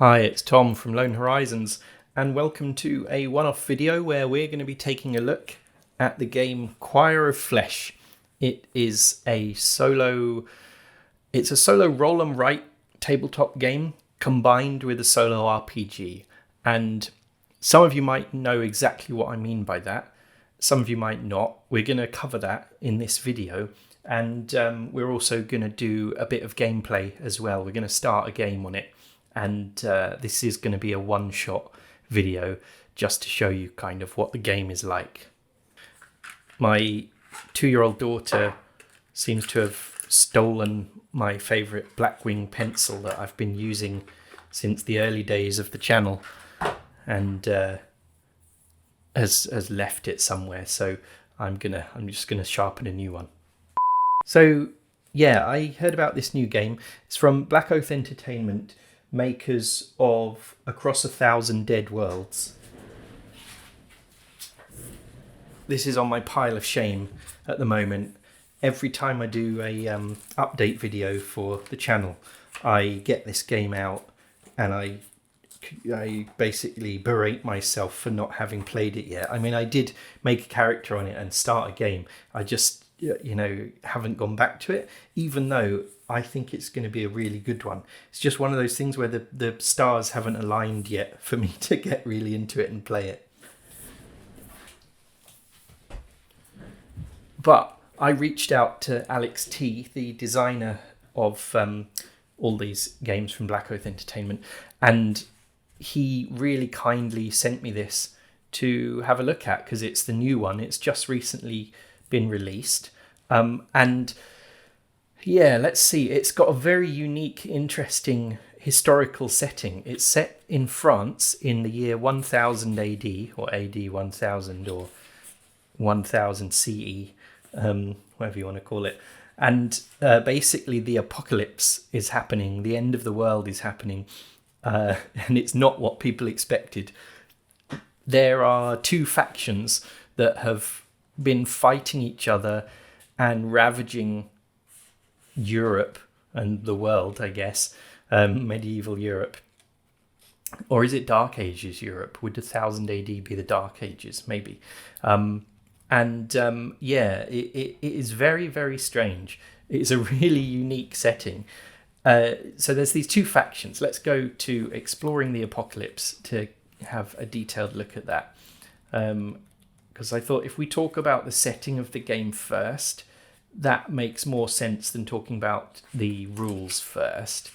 Hi, it's Tom from Lone Horizons, and welcome to a one-off video where we're going to be taking a look at the game Choir of Flesh. It is a solo roll and write tabletop game combined with a solo RPG. And some of you might know exactly what I mean by that. Some of you might not. We're going to cover that in this video. And we're also going to do a bit of gameplay as well. We're going to start a game on it. And this is going to be a one-shot video just to show you kind of what the game is like. My 2-year-old daughter seems to have stolen my favourite Blackwing pencil that I've been using since the early days of the channel, and has left it somewhere. So I'm just gonna sharpen a new one. So yeah, I heard about this new game. It's from Blackoath Entertainment, makers of Across 1,000 Dead Worlds. This is on my pile of shame at the moment. Every time I do a update video for the channel, I get this game out and I basically berate myself for not having played it yet. I mean, I did make a character on it and start a game. I just, haven't gone back to it, even though I think it's going to be a really good one. It's just one of those things where the stars haven't aligned yet for me to get really into it and play it. But I reached out to Alex T, the designer of all these games from Blackoath Entertainment, and he really kindly sent me this to have a look at because it's the new one. It's just recently been released. And yeah, let's see. It's got a very unique, interesting historical setting. It's set in France in the year 1000 AD, or AD 1000, or 1000 CE, whatever you want to call it. And basically the apocalypse is happening. The end of the world is happening. And it's not what people expected. There are two factions that have been fighting each other and ravaging Europe and the world, I guess, medieval Europe. Or is it Dark Ages Europe? Would 1000 AD be the Dark Ages? Maybe. It is very, very strange. It's a really unique setting. So there's these two factions. Let's go to Exploring the Apocalypse to have a detailed look at that. Because I thought if we talk about the setting of the game first, that makes more sense than talking about the rules first,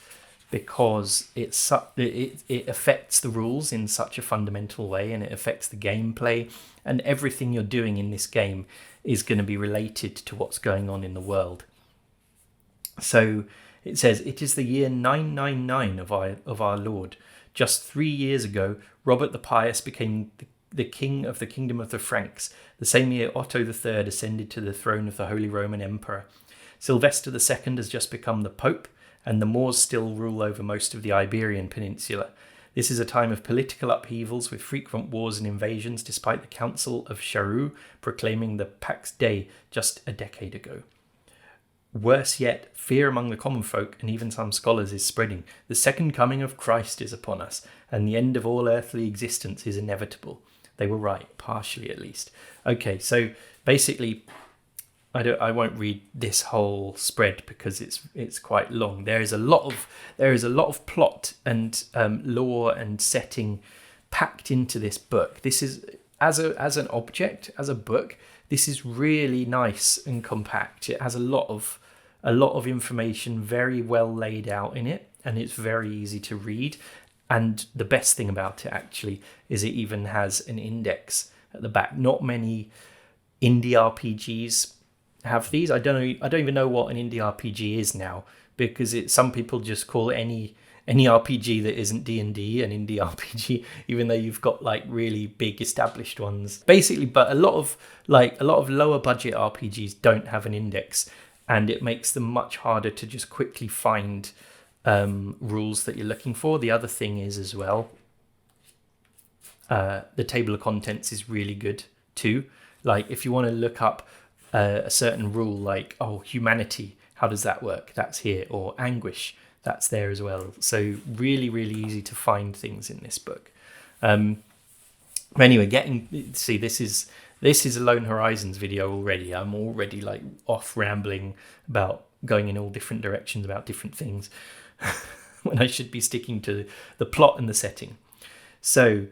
because it affects the rules in such a fundamental way, and it affects the gameplay, and everything you're doing in this game is going to be related to what's going on in the world. So it says, it is the year 999 of our Lord. Just 3 years ago, Robert the Pious became the king of the kingdom of the Franks. The same year, Otto III ascended to the throne of the Holy Roman Emperor. Sylvester II has just become the Pope, and the Moors still rule over most of the Iberian Peninsula. This is a time of political upheavals with frequent wars and invasions, despite the Council of Charroux proclaiming the Pax Dei just a decade ago. Worse yet, fear among the common folk and even some scholars is spreading. The second coming of Christ is upon us, and the end of all earthly existence is inevitable. They were right, partially at least. Okay, so basically, I won't read this whole spread because it's quite long. There is a lot of plot and lore and setting packed into this book. This is as an object, as a book. This is really nice and compact. It has a lot of information, very well laid out in it, and it's very easy to read. And the best thing about it actually is it even has an index at the back. Not many indie RPGs have these. I don't even know what an indie RPG is now, because some people just call any RPG that isn't D&D an indie RPG, even though you've got like really big established ones. Basically, but a lot of lower budget RPGs don't have an index, and it makes them much harder to just quickly find rules that you're looking for. The other thing is as well, the table of contents is really good too. Like if you want to look up a certain rule, like humanity, how does that work? That's here. Or anguish, that's there as well. So really, really easy to find things in this book. Anyway, this is a Lone Horizons video already. I'm already like off rambling about going in all different directions about different things when I should be sticking to the plot and the setting. So,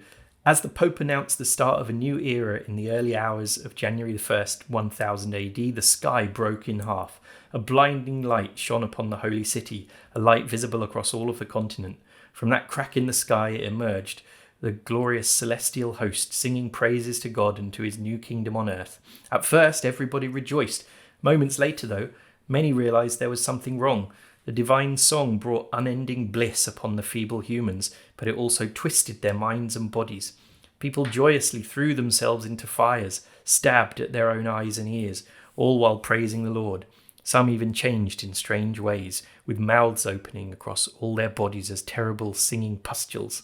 as the Pope announced the start of a new era in the early hours of January the 1st, 1000 AD, the sky broke in half. A blinding light shone upon the holy city, a light visible across all of the continent. From that crack in the sky it emerged, the glorious celestial host, singing praises to God and to his new kingdom on earth. At first, everybody rejoiced. Moments later, though, many realized there was something wrong. The divine song brought unending bliss upon the feeble humans, but it also twisted their minds and bodies. People joyously threw themselves into fires, stabbed at their own eyes and ears, all while praising the Lord. Some even changed in strange ways, with mouths opening across all their bodies as terrible singing pustules.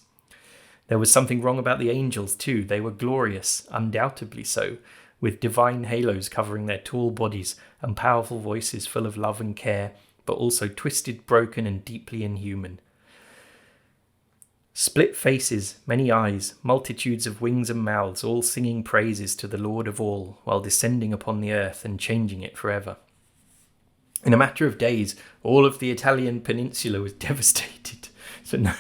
There was something wrong about the angels too. They were glorious, undoubtedly so, with divine halos covering their tall bodies and powerful voices full of love and care, but also twisted, broken, and deeply inhuman. Split faces, many eyes, multitudes of wings and mouths, all singing praises to the Lord of all, while descending upon the earth and changing it forever. In a matter of days, all of the Italian peninsula was devastated. So no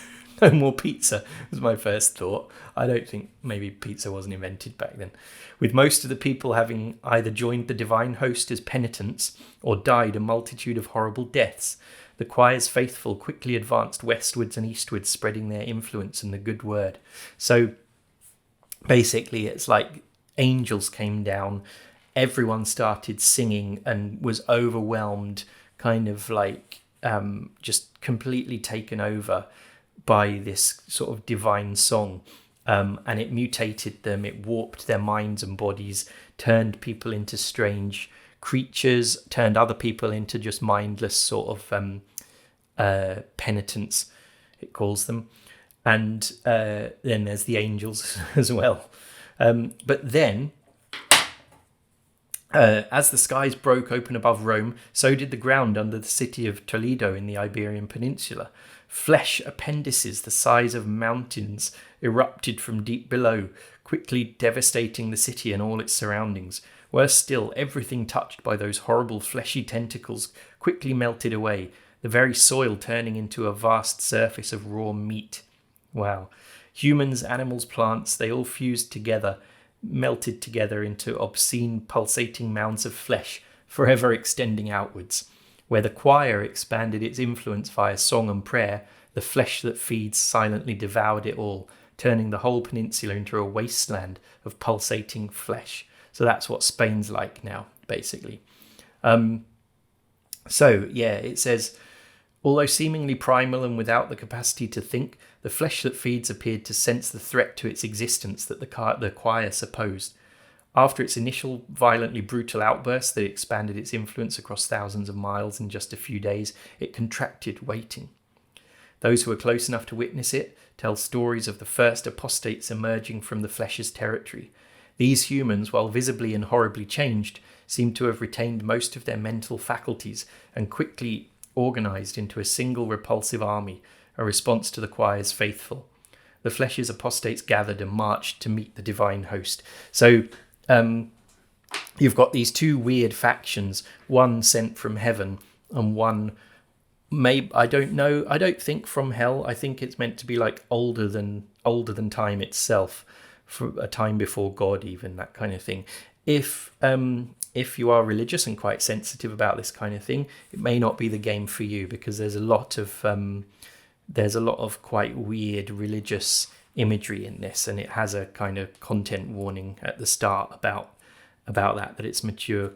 more pizza was my first thought. I don't think maybe pizza wasn't invented back then. With most of the people having either joined the divine host as penitents or died a multitude of horrible deaths, the choir's faithful quickly advanced westwards and eastwards, spreading their influence and the good word. So basically it's like angels came down, everyone started singing and was overwhelmed, kind of like just completely taken over by this sort of divine song, and it mutated them, it warped their minds and bodies, turned people into strange creatures, turned other people into just mindless sort of penitents, it calls them. And then there's the angels as well. But then, as the skies broke open above Rome, so did the ground under the city of Toledo in the Iberian Peninsula. Flesh appendices the size of mountains erupted from deep below, quickly devastating the city and all its surroundings. Worse still, everything touched by those horrible fleshy tentacles quickly melted away, the very soil turning into a vast surface of raw meat. Wow. Humans, animals, plants, they all fused together, melted together into obscene pulsating mounds of flesh, forever extending outwards. Where the choir expanded its influence via song and prayer, the flesh that feeds silently devoured it all, turning the whole peninsula into a wasteland of pulsating flesh. So that's what Spain's like now, basically. It says, although seemingly primal and without the capacity to think, the flesh that feeds appeared to sense the threat to its existence that the choir supposed. After its initial violently brutal outburst that expanded its influence across thousands of miles in just a few days, it contracted, waiting. Those who were close enough to witness it tell stories of the first apostates emerging from the flesh's territory. These humans, while visibly and horribly changed, seem to have retained most of their mental faculties and quickly organized into a single repulsive army, a response to the choir's faithful. The flesh's apostates gathered and marched to meet the divine host. So you've got these two weird factions, one sent from heaven and one I don't know, I don't think from hell. I think it's meant to be like older than time itself, for a time before God, even, that kind of thing. If you are religious and quite sensitive about this kind of thing, it may not be the game for you, because there's a lot of quite weird religious imagery in this, and it has a kind of content warning at the start about that it's mature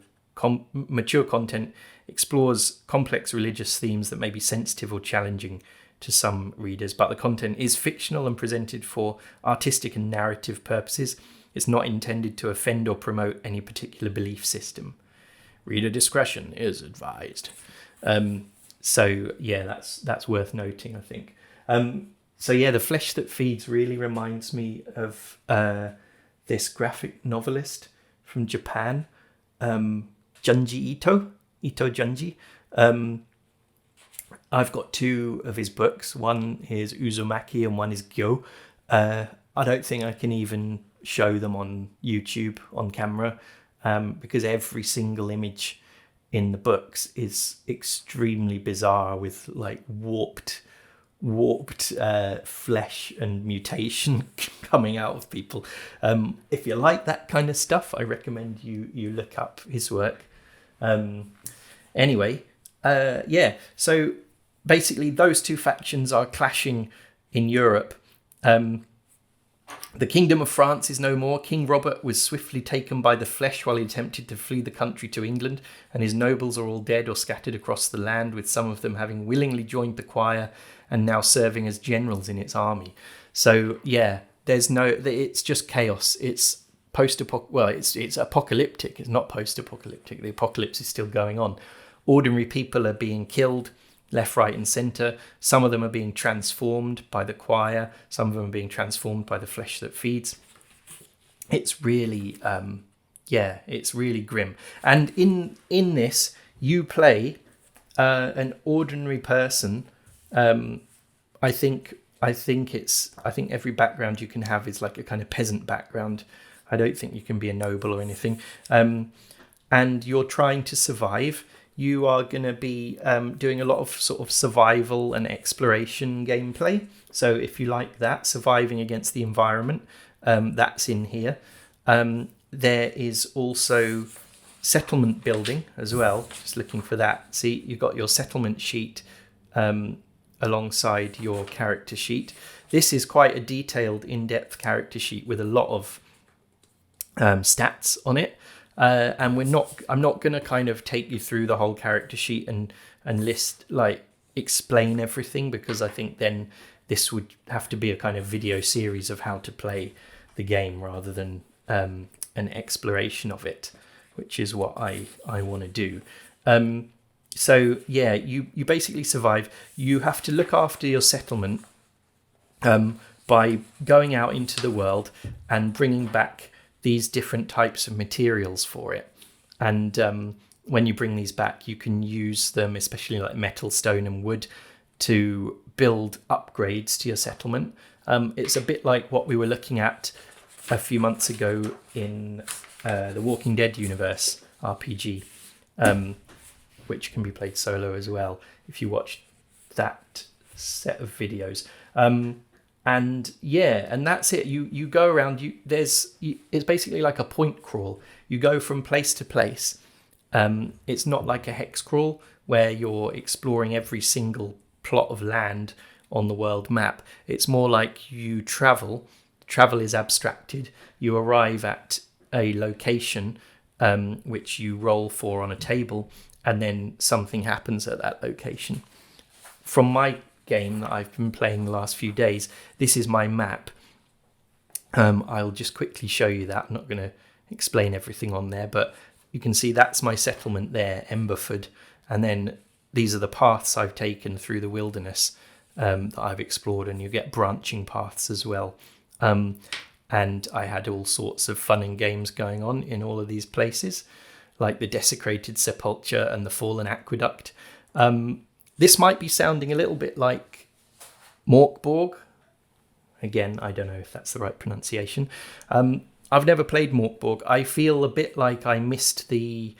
content, explores complex religious themes that may be sensitive or challenging to some readers, but the content is fictional and presented for artistic and narrative purposes. It's not intended to offend or promote any particular belief system. Reader discretion is advised. That's worth noting, I think. The Flesh That Feeds really reminds me of this graphic novelist from Japan, Junji Ito Junji. I've got two of his books. One is Uzumaki and one is Gyo. I don't think I can even show them on YouTube on camera, because every single image in the books is extremely bizarre, with like warped flesh and mutation coming out of people. If you like that kind of stuff, I recommend you look up his work. Anyway, so basically those two factions are clashing in Europe. The Kingdom of France is no more. King Robert was swiftly taken by the flesh while he attempted to flee the country to England, and his nobles are all dead or scattered across the land, with some of them having willingly joined the choir and now serving as generals in its army. So yeah, it's just chaos. It's it's apocalyptic. It's not post-apocalyptic. The apocalypse is still going on. Ordinary people are being killed left, right, and centre. Some of them are being transformed by the choir. Some of them are being transformed by the flesh that feeds. It's really, it's really grim. And in this, you play an ordinary person. I think every background you can have is like a kind of peasant background. I don't think you can be a noble or anything. And you're trying to survive. You are going to be doing a lot of sort of survival and exploration gameplay. So if you like that, surviving against the environment, that's in here. There is also settlement building as well. Just looking for that. See, you've got your settlement sheet alongside your character sheet. This is quite a detailed, in-depth character sheet with a lot of stats on it. And I'm not going to kind of take you through the whole character sheet and explain everything, because I think then this would have to be a kind of video series of how to play the game rather than an exploration of it, which is what I want to do. So yeah, you basically survive. You have to look after your settlement by going out into the world and bringing back these different types of materials for it. And when you bring these back, you can use them, especially like metal, stone and wood, to build upgrades to your settlement. It's a bit like what we were looking at a few months ago in the Walking Dead universe RPG, which can be played solo as well if you watch that set of videos. And that's it. You go around. It's basically like a point crawl. You go from place to place. It's not like a hex crawl where you're exploring every single plot of land on the world map. It's more like you travel. Travel is abstracted. You arrive at a location which you roll for on a table, and then something happens at that location. From my game that I've been playing the last few days, this is my map. I'll just quickly show you that. I'm not going to explain everything on there, but you can see that's my settlement there, Emberford, and then these are the paths I've taken through the wilderness that I've explored, and you get branching paths as well. And I had all sorts of fun and games going on in all of these places, like the Desecrated Sepulchre and the Fallen Aqueduct. This might be sounding a little bit like Morkborg. Again, I don't know if that's the right pronunciation. I've never played Morkborg. I feel a bit like I missed the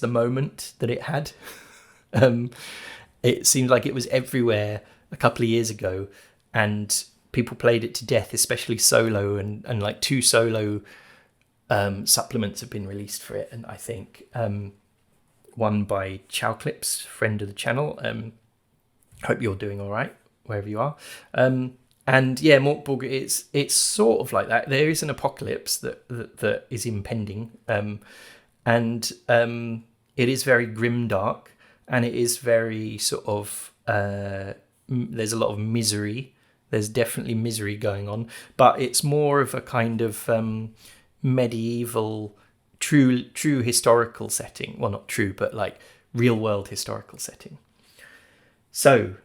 moment that it had. It seemed like it was everywhere a couple of years ago, and people played it to death, especially solo, and like 2 solo supplements have been released for it, and I think one by Chowclips, friend of the channel. Hope you're doing all right wherever you are. And yeah, Morkborg, it's sort of like that. There is an apocalypse that is impending, and it is very grimdark, and it is very sort of there's a lot of misery. There's definitely misery going on, but it's more of a kind of medieval, true historical setting. Well, not true, but like real world historical setting. So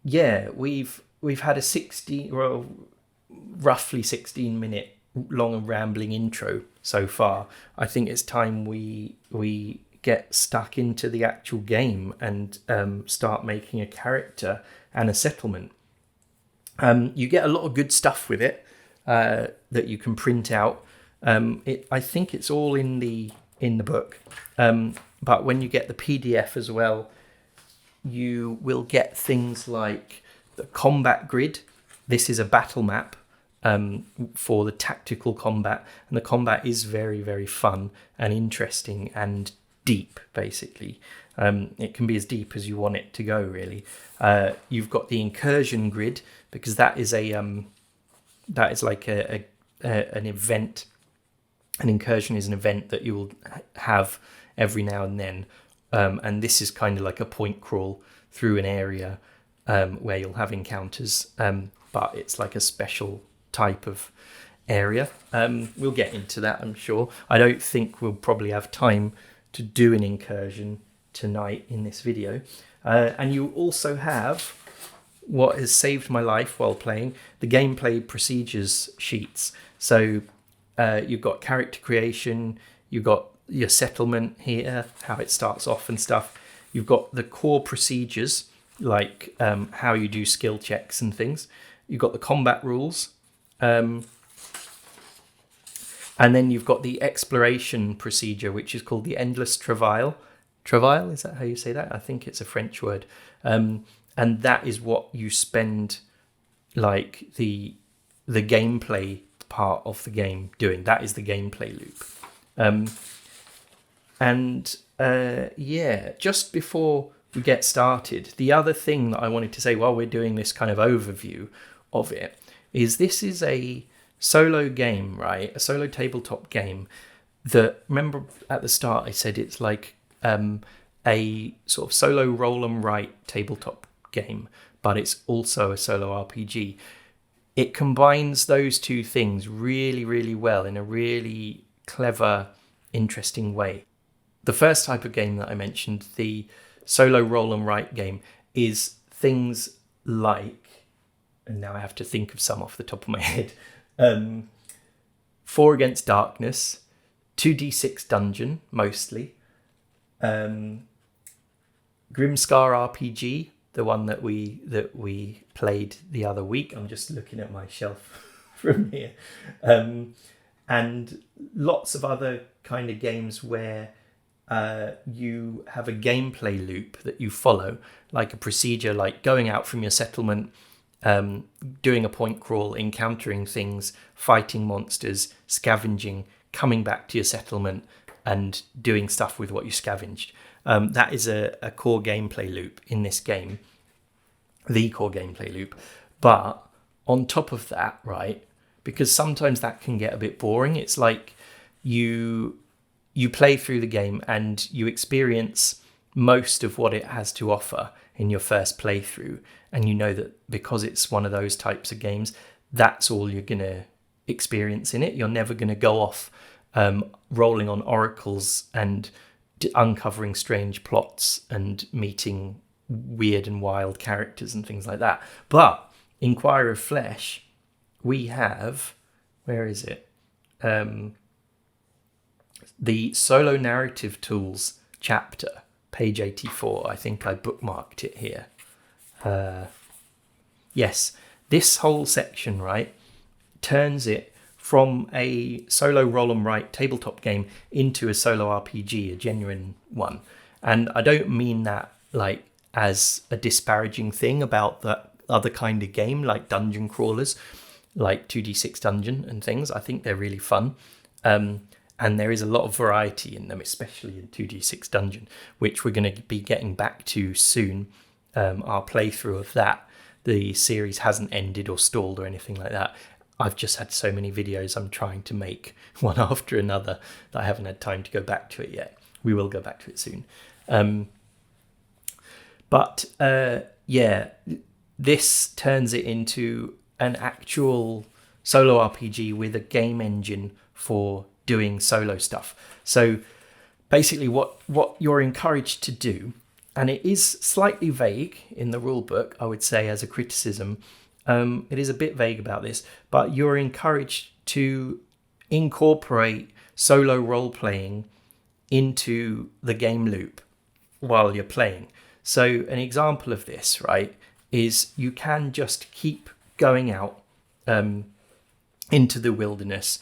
we've had a roughly 16-minute long and rambling intro so far. I think it's time we get stuck into the actual game and start making a character and a settlement. You get a lot of good stuff with it that you can print out. I think it's all in the book, but when you get the PDF as well, you will get things like the combat grid. This is a battle map for the tactical combat, and the combat is very, very fun and interesting and deep, basically. It can be as deep as you want it to go, really. You've got the incursion grid, because that is like an event. An incursion is an event that you will have every now and then, and this is kind of like a point crawl through an area where you'll have encounters, but it's like a special type of area. We'll get into that, I'm sure. I don't think we'll probably have time to do an incursion tonight in this video. And you also have what has saved my life while playing, the gameplay procedures sheets. So you've got character creation, you've got your settlement here, how it starts off and stuff. You've got the core procedures, like how you do skill checks and things. You've got the combat rules. And then you've got the exploration procedure, which is called the endless travail. Travail, is that how you say that? I think it's a French word. And that is what you spend like the gameplay part of the game doing. That is the gameplay loop. Just before we get started, the other thing that I wanted to say while we're doing this kind of overview of it is this is a solo game, right? A solo tabletop game that, remember at the start I said it's like a sort of solo roll and write tabletop game, but it's also a solo RPG. It combines those two things really, really well in a really clever, interesting way. The first type of game that I mentioned, the solo roll and write game, is things like, and now I have to think of some off the top of my head, 4 Against Darkness, 2D6 Dungeon, mostly, Grimscar RPG, the one that we played the other week. I'm just looking at my shelf from here. And lots of other kind of games where you have a gameplay loop that you follow, like a procedure, like going out from your settlement, doing a point crawl, encountering things, fighting monsters, scavenging, coming back to your settlement and doing stuff with what you scavenged. That is a core gameplay loop in this game, the core gameplay loop. But on top of that, right, because sometimes that can get a bit boring, it's like you play through the game and you experience most of what it has to offer in your first playthrough, and you know that because it's one of those types of games, that's all you're going to experience in it. You're never going to go off rolling on oracles and uncovering strange plots and meeting weird and wild characters and things like that. But in Choir of Flesh, we have, where is it? The solo narrative tools chapter, page 84. I think I bookmarked it here. Yes, this whole section, right, turns it from a solo roll and write tabletop game into a solo RPG, a genuine one. And I don't mean that like as a disparaging thing about that other kind of game, like dungeon crawlers, like 2D6 Dungeon and things. I think they're really fun. And there is a lot of variety in them, especially in 2D6 Dungeon, which we're going to be getting back to soon. Our playthrough of that, the series hasn't ended or stalled or anything like that. I've just had so many videos I'm trying to make one after another that I haven't had time to go back to it yet. We will go back to it soon. This turns it into an actual solo RPG with a game engine for doing solo stuff. So basically what you're encouraged to do, and it is slightly vague in the rule book, I would say, as a criticism. It is a bit vague about this, but you're encouraged to incorporate solo role-playing into the game loop while you're playing. So an example of this, right, is you can just keep going out into the wilderness,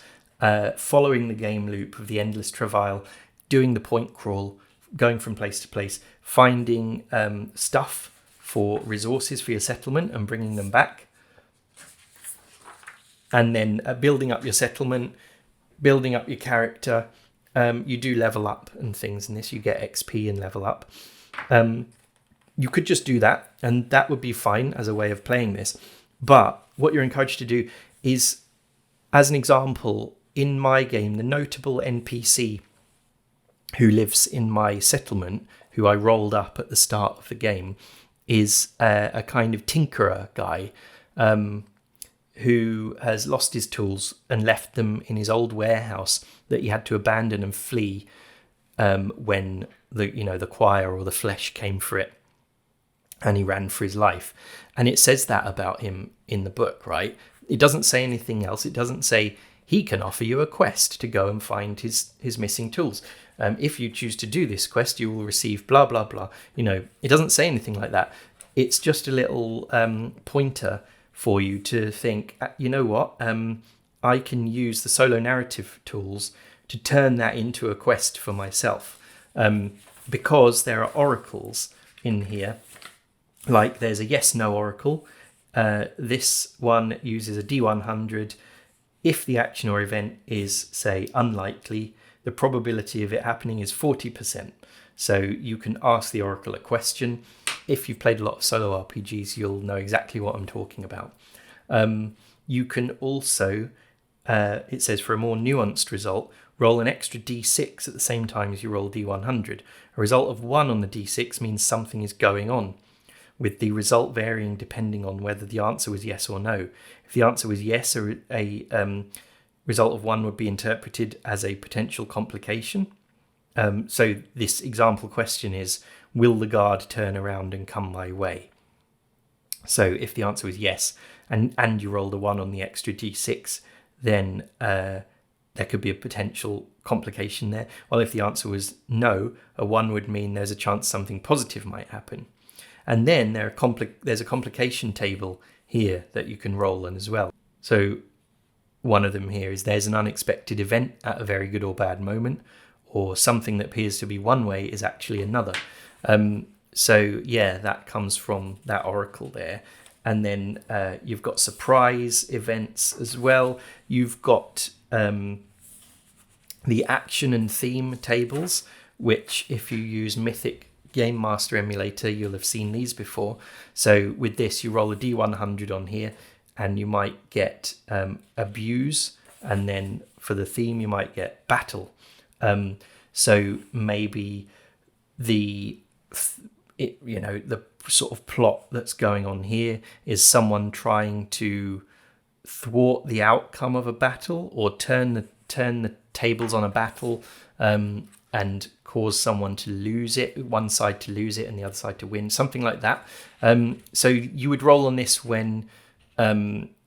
following the game loop of the endless travail, doing the point crawl, going from place to place, finding stuff for resources for your settlement and bringing them back, and then building up your settlement, building up your character. You do level up and things in this. You get XP and level up. You could just do that, and that would be fine as a way of playing this. But what you're encouraged to do is, as an example, in my game, the notable NPC who lives in my settlement, who I rolled up at the start of the game, is a kind of tinkerer guy who has lost his tools and left them in his old warehouse that he had to abandon and flee when the choir or the flesh came for it, and he ran for his life. And it says that about him in the book, right? It doesn't say anything else. It doesn't say he can offer you a quest to go and find his missing tools. If you choose to do this quest, you will receive blah, blah, blah. It doesn't say anything like that. It's just a little pointer for you to think, you know what? I can use the solo narrative tools to turn that into a quest for myself. Because there are oracles in here. Like there's a yes-no oracle. This one uses a D100. If the action or event is, say, unlikely, the probability of it happening is 40%. So you can ask the oracle a question. If you've played a lot of solo RPGs, you'll know exactly what I'm talking about. You can also, it says for a more nuanced result, roll an extra D6 at the same time as you roll D100. A result of 1 on the D6 means something is going on, with the result varying depending on whether the answer was yes or no. If the answer was yes, a result of 1 would be interpreted as a potential complication. So this example question is, will the guard turn around and come my way? So if the answer was yes, and you rolled a 1 on the extra D6, then there could be a potential complication there. Well, if the answer was no, a 1 would mean there's a chance something positive might happen. And then there's a complication table here that you can roll in as well. So one of them here is there's an unexpected event at a very good or bad moment, or something that appears to be one way is actually another. So yeah, that comes from that oracle there. And then you've got surprise events as well. You've got the action and theme tables, which if you use Mythic Game Master Emulator, you'll have seen these before. So with this, you roll a D100 on here, and you might get abuse, and then for the theme, you might get battle. So maybe the sort of plot that's going on here is someone trying to thwart the outcome of a battle, or turn the tables on a battle, and cause someone to lose it, one side to lose it and the other side to win, something like that. So you would roll on this when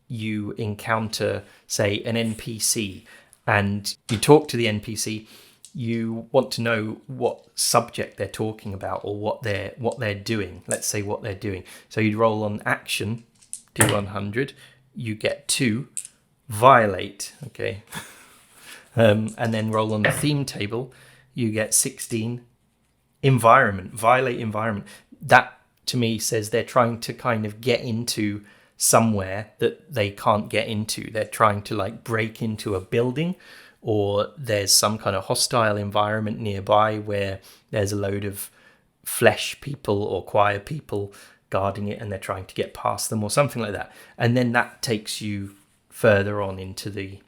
you encounter, say, an NPC, and you talk to the NPC. You want to know what subject they're talking about, or what they're doing. Let's say what they're doing. So you'd roll on action, D100. You get 2, violate, okay, and then roll on the theme table. You get 16, environment, violate environment. That to me says they're trying to kind of get into somewhere that they can't get into. They're trying to like break into a building, or there's some kind of hostile environment nearby where there's a load of flesh people or choir people guarding it, and they're trying to get past them or something like that. And then that takes you further on into the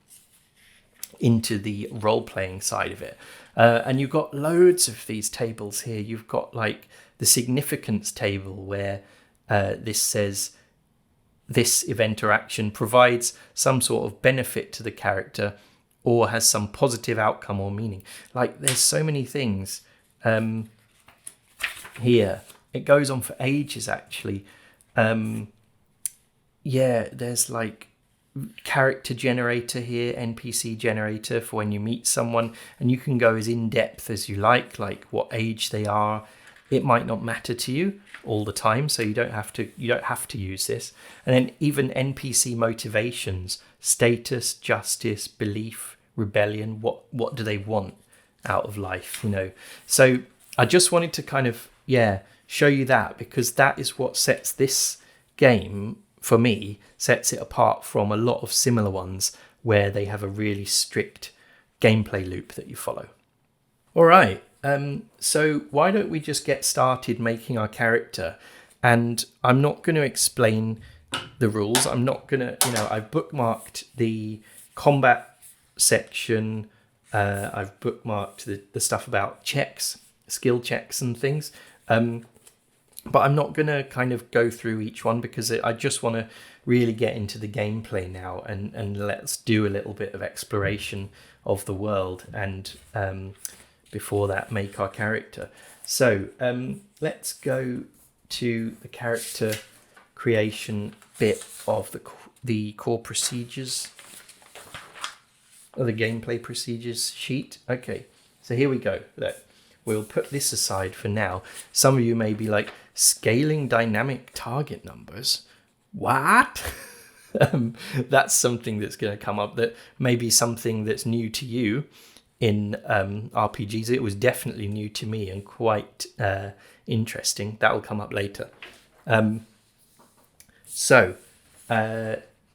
role-playing side of it. And you've got loads of these tables here. You've got like the significance table, where this says this event or action provides some sort of benefit to the character, or has some positive outcome or meaning. Like there's so many things here. It goes on for ages, actually. There's like character generator here, NPC generator for when you meet someone, and you can go as in depth as you like what age they are. It might not matter to you all the time, so you don't have to use this. And then even NPC motivations, status, justice, belief, rebellion, what do they want out of life, So I just wanted to kind of show you that, because that is what sets this game, for me, sets it apart from a lot of similar ones where they have a really strict gameplay loop that you follow. All right, so why don't we just get started making our character? And I'm not going to explain the rules. I'm not going to, I've bookmarked the combat section. I've bookmarked the stuff about checks, skill checks and things. But I'm not going to kind of go through each one, because I just want to really get into the gameplay now and let's do a little bit of exploration of the world, and before that make our character. So let's go to the character creation bit of the core procedures, or the gameplay procedures sheet. Okay, so here we go. We'll put this aside for now. Some of you may be like, scaling dynamic target numbers? What? That's something that's going to come up, that may be something that's new to you in RPGs. It was definitely new to me and quite interesting. That will come up later. So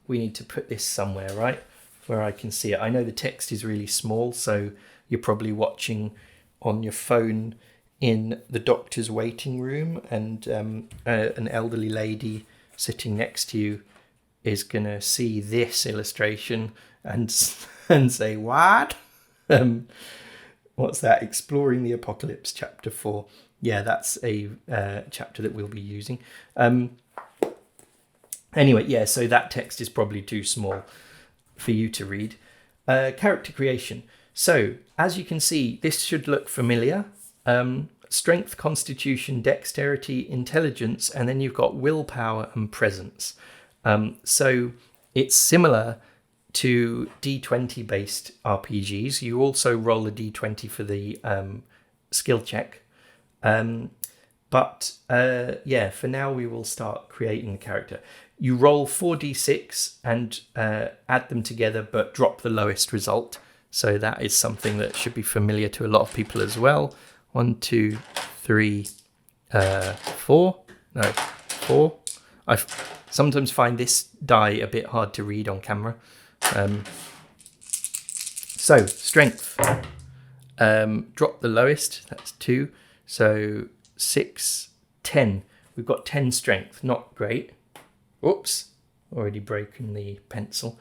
we need to put this somewhere, right, where I can see it. I know the text is really small, so you're probably watching on your phone in the doctor's waiting room, and an elderly lady sitting next to you is going to see this illustration and say, what? What's that? Exploring the Apocalypse, chapter 4. Yeah, that's a chapter that we'll be using. Anyway, yeah, so that text is probably too small for you to read. Character creation. So, as you can see, this should look familiar. Strength, constitution, dexterity, intelligence, and then you've got willpower and presence. So it's similar to D20 based RPGs. You also roll a D20 for the skill check. But for now we will start creating the character. You roll 4d6 and add them together, but drop the lowest result. So that is something that should be familiar to a lot of people as well. 1, 2, 3, 4. No, 4. I sometimes find this die a bit hard to read on camera. So strength. Drop the lowest. That's 2. So 6, 10. We've got 10 strength. Not great. Oops. Already broken the pencil.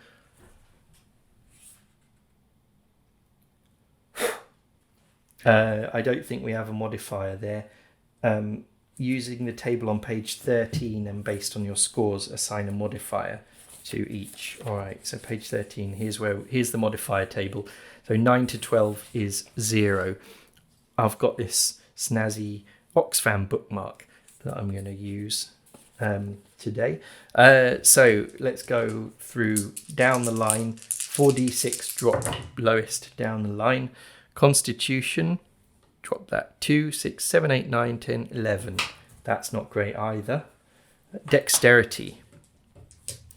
I don't think we have a modifier there. Using the table on page 13 and based on your scores, assign a modifier to each. All right, so page 13, here's the modifier table. So 9 to 12 is 0. I've got this snazzy Oxfam bookmark that I'm going to use today. So let's go through down the line. 4d6 drop lowest down the line. Constitution, drop that 2, 6, 7, 8, 9, 10, 11. That's not great either. Dexterity.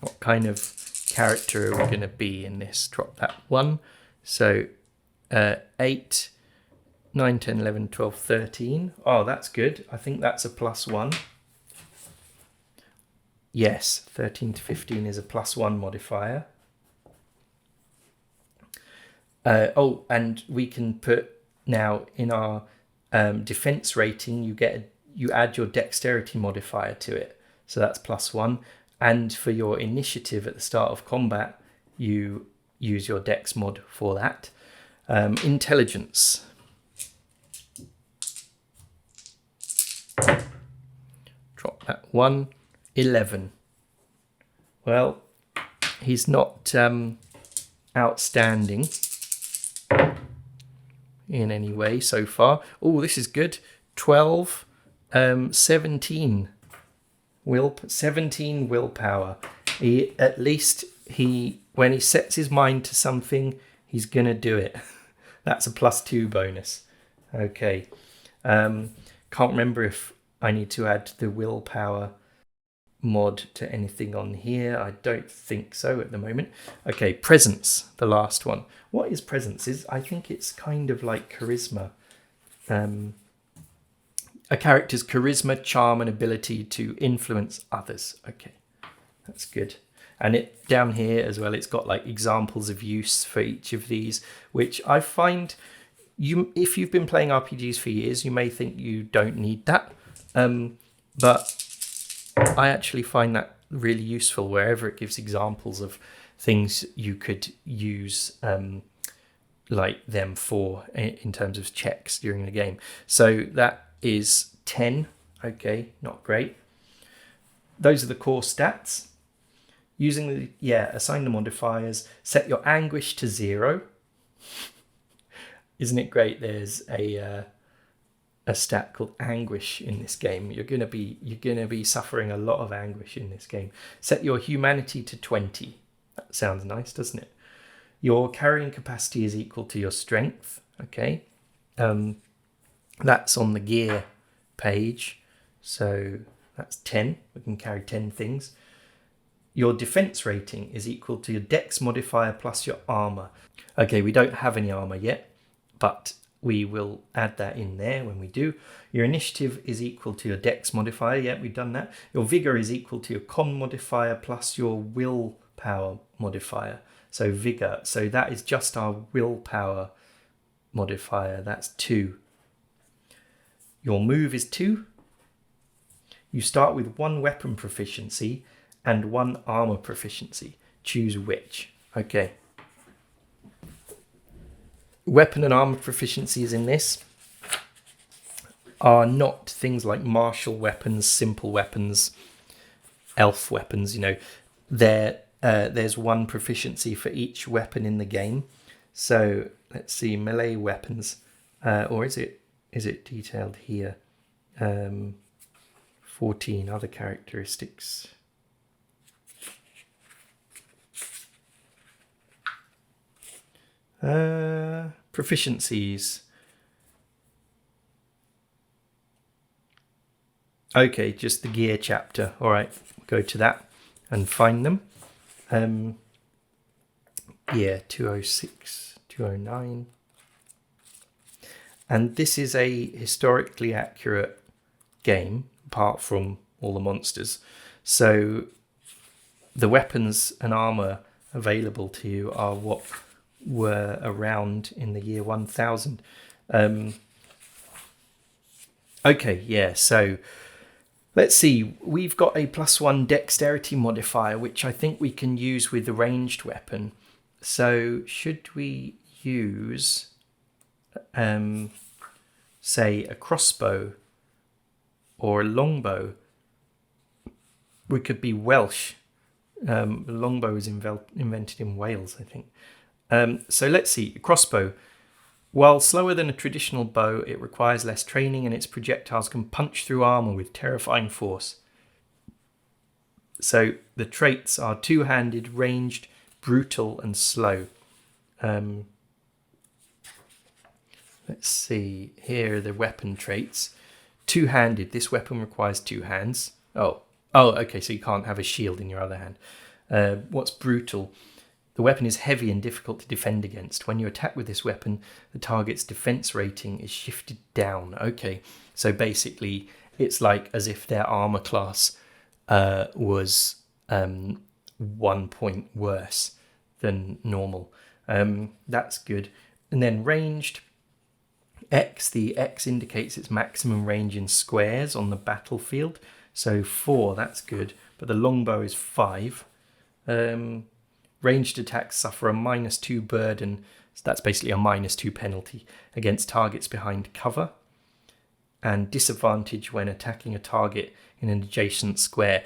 What kind of character are we going to be in this? Drop that 1. So 8, 9, 10, 11, 12, 13. Oh, that's good. I think that's a +1. Yes, 13 to 15 is a +1 modifier. And we can put now in our defense rating, you add your dexterity modifier to it. So that's +1. And for your initiative at the start of combat, you use your dex mod for that. Intelligence. Drop that 1. 11. Well, he's not outstanding in any way so far. Oh, this is good. 12, 17. 17 willpower. He at least when he sets his mind to something, he's gonna do it. That's a +2 bonus. Okay. Can't remember if I need to add the willpower mod to anything on here. I don't think so at the moment. Okay, presence, the last one. What is presence? I think it's kind of like charisma. A character's charisma, charm, and ability to influence others. Okay, that's good. And it down here as well, it's got like examples of use for each of these, which I find if you've been playing RPGs for years, you may think you don't need that. But I actually find that really useful wherever it gives examples of things you could use like them for in terms of checks during the game. So that is 10. Okay, not great. Those are the core stats. Using assign the modifiers. Set your anguish to 0. Isn't it great? There's a stat called anguish in this game. You're gonna be suffering a lot of anguish in this game. Set your humanity to 20. That sounds nice, doesn't it? Your carrying capacity is equal to your strength. Okay, that's on the gear page. So that's 10. We can carry 10 things. Your defense rating is equal to your dex modifier plus your armor. Okay, we don't have any armor yet, but we will add that in there when we do. Your initiative is equal to your dex modifier. Yeah, we've done that. Your vigor is equal to your con modifier plus your willpower modifier. So vigor. So that is just our willpower modifier. That's 2. Your move is 2. You start with 1 weapon proficiency and 1 armor proficiency. Choose which. Okay. Weapon and armor proficiencies in this are not things like martial weapons, simple weapons, elf weapons. You know, there's 1 proficiency for each weapon in the game. So let's see, melee weapons, or is it detailed here? 14 other characteristics. Proficiencies. Okay, just the gear chapter. All right, go to that and find them. 206, 209. And this is a historically accurate game, apart from all the monsters. So the weapons and armor available to you are what were around in the year 1000. Okay, yeah, so let's see. We've got a +1 dexterity modifier, which I think we can use with the ranged weapon. So should we use, say, a crossbow or a longbow? We could be Welsh. Longbow was invented in Wales, I think. So let's see. A crossbow. While slower than a traditional bow, it requires less training and its projectiles can punch through armor with terrifying force. So the traits are two-handed, ranged, brutal, and slow. Let's see. Here are the weapon traits. Two-handed. This weapon requires 2 hands. Oh, okay. So you can't have a shield in your other hand. What's brutal? The weapon is heavy and difficult to defend against. When you attack with this weapon, the target's defense rating is shifted down. Okay, so basically it's like as if their armor class was 1 point worse than normal. That's good. And then ranged. X, the X indicates its maximum range in squares on the battlefield. So 4, that's good. But the longbow is 5. Ranged attacks suffer a -2 burden. So that's basically a -2 penalty against targets behind cover. And disadvantage when attacking a target in an adjacent square.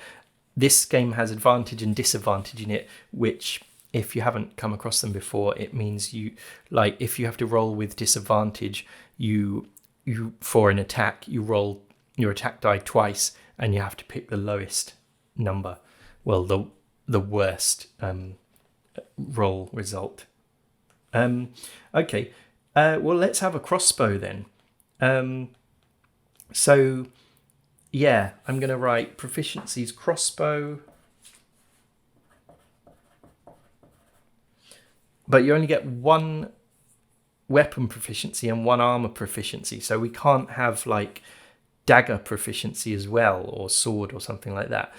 This game has advantage and disadvantage in it, which if you haven't come across them before, it means if you have to roll with disadvantage, you for an attack, you roll your attack die twice and you have to pick the lowest number. Well, the worst roll result. Okay, well, let's have a crossbow then. So, yeah, I'm going to write proficiencies crossbow. But you only get one weapon proficiency and one armor proficiency. So we can't have like dagger proficiency as well, or sword or something like that.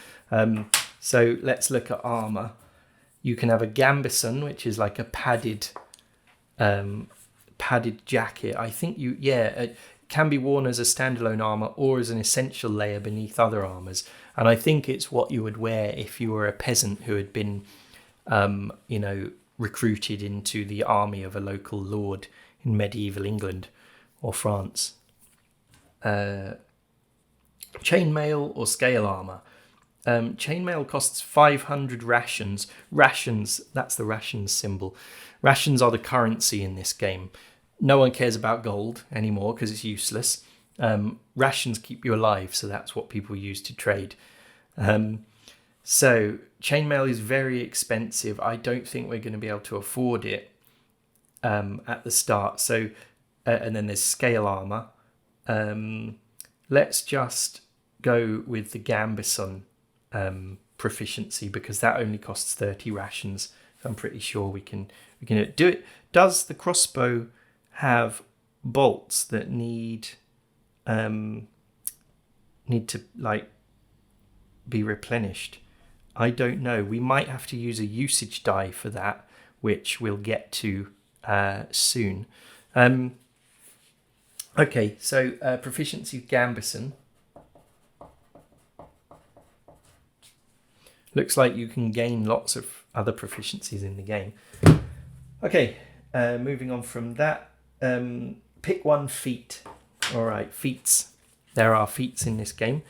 So let's look at armor. You can have a gambeson, which is like a padded jacket. I think it can be worn as a standalone armor or as an essential layer beneath other armors. And I think it's what you would wear if you were a peasant who had been, recruited into the army of a local lord in medieval England or France. Chainmail or scale armor. Chainmail costs 500 rations. Rations, that's the rations symbol. Rations are the currency in this game. No one cares about gold anymore because it's useless. Rations keep you alive, so that's what people use to trade. So chainmail is very expensive. I don't think we're going to be able to afford it at the start. So, and then there's scale armor. Let's just go with the gambeson proficiency because that only costs 30 rations. So I'm pretty sure we can do it. Does the crossbow have bolts that need to like be replenished? I don't know. We might have to use a usage die for that, which we'll get to soon. Okay, so proficiency gambeson. Looks like you can gain lots of other proficiencies in the game. Okay, moving on from that. Pick one feat. All right, feats. There are feats in this game.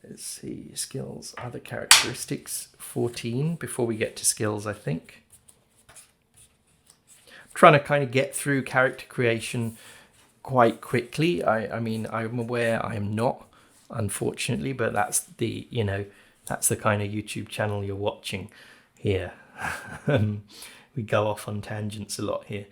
Let's see, skills, other characteristics, 14 before we get to skills, I think. I'm trying to kind of get through character creation quite quickly. I mean, I'm aware I am not, unfortunately, but that's the kind of YouTube channel you're watching here. We go off on tangents a lot here.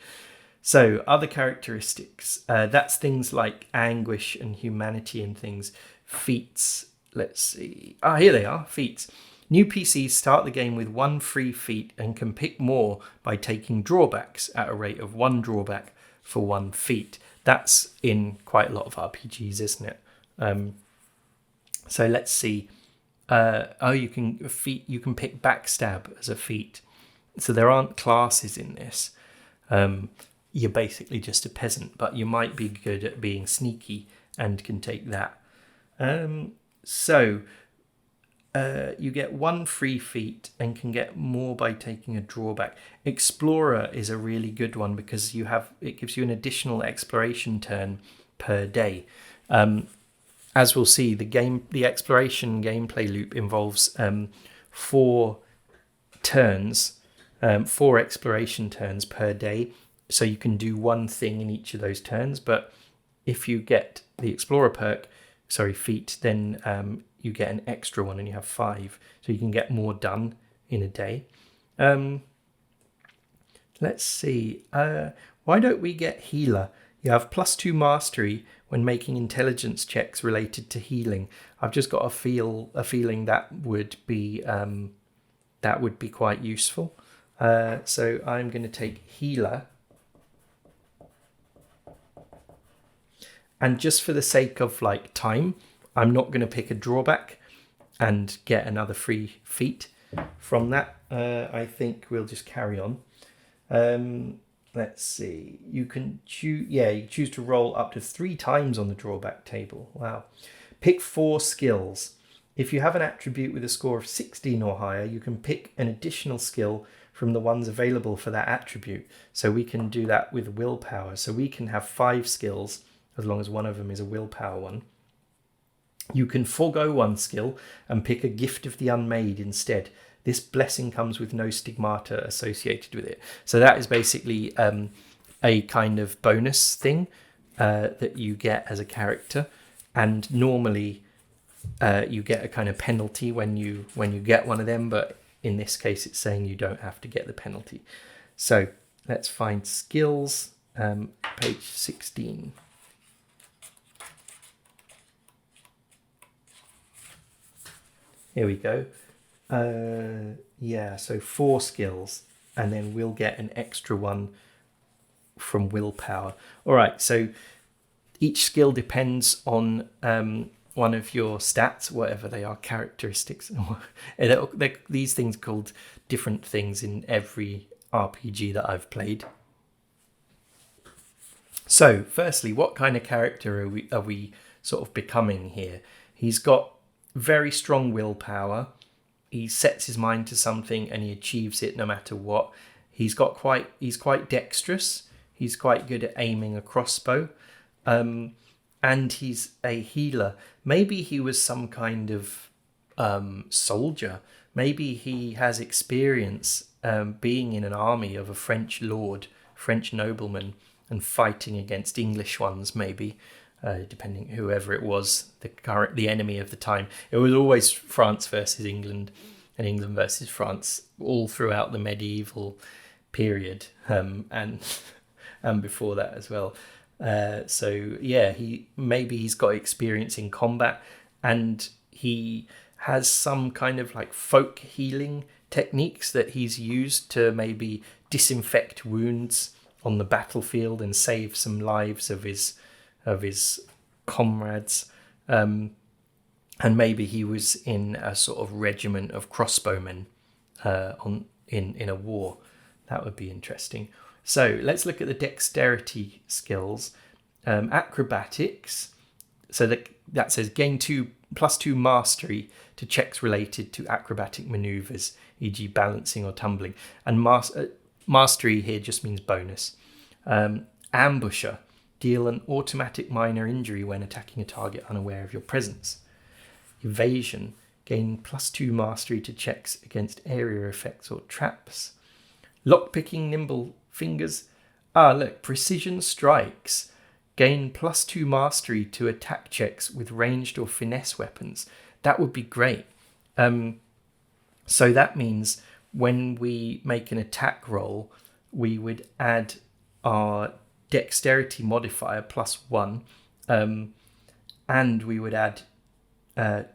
So, other characteristics, that's things like anguish and humanity and things. Feats. Let's see. Here they are, feats. New PCs start the game with 1 free feat and can pick more by taking drawbacks at a rate of 1 drawback for 1 feat. That's in quite a lot of RPGs, isn't it? So let's see. You can pick backstab as a feat. So there aren't classes in this. You're basically just a peasant, but you might be good at being sneaky and can take that. So you get 1 free feat and can get more by taking a drawback. Explorer is a really good one because it gives you an additional exploration turn per day. As we'll see, the exploration gameplay loop involves 4 turns, 4 exploration turns per day. So you can do 1 thing in each of those turns. But if you get the Explorer feat, then you get an extra one and you have 5. So you can get more done in a day. Let's see. Why don't we get healer? You have +2 mastery when making intelligence checks related to healing. I've just got a feeling that would be quite useful. So I'm going to take healer. And just for the sake of like time, I'm not going to pick a drawback and get another free feat from that. I think we'll just carry on. Let's see. You can choose to roll up to 3 times on the drawback table. Wow. Pick 4 skills. If you have an attribute with a score of 16 or higher, you can pick an additional skill from the ones available for that attribute. So we can do that with willpower. So we can have 5 skills as long as one of them is a willpower one. You can forego 1 skill and pick a gift of the unmade instead. This blessing comes with no stigmata associated with it. So that is basically a kind of bonus thing that you get as a character. And normally you get a kind of penalty when you get one of them, but in this case, it's saying you don't have to get the penalty. So let's find skills, page 16. Here we go. So 4 skills, and then we'll get an extra one from willpower. All right, so each skill depends on one of your stats, whatever they are, characteristics. These things called different things in every RPG that I've played. So, firstly, what kind of character are we sort of becoming here? He's got very strong willpower. He sets his mind to something and he achieves it no matter what. He's quite dexterous. He's quite good at aiming a crossbow. And he's a healer. Maybe he was some kind of soldier. Maybe he has experience being in an army of a French lord, French nobleman, and fighting against English ones, maybe, depending whoever it was, the enemy of the time. It was always France versus England, and England versus France all throughout the medieval period, and before that as well. He's got experience in combat, and he has some kind of like folk healing techniques that he's used to maybe disinfect wounds on the battlefield and save some lives of his comrades. And maybe he was in a sort of regiment of crossbowmen in a war. That would be interesting. So let's look at the dexterity skills. Acrobatics. So that says gain +2 mastery to checks related to acrobatic maneuvers, e.g. balancing or tumbling. And mastery here just means bonus. Ambusher. Deal an automatic minor injury when attacking a target unaware of your presence. Evasion. Gain +2 mastery to checks against area effects or traps. Lockpicking, nimble fingers. Precision strikes. Gain +2 mastery to attack checks with ranged or finesse weapons. That would be great. So that means when we make an attack roll, we would add our dexterity modifier +1, and we would add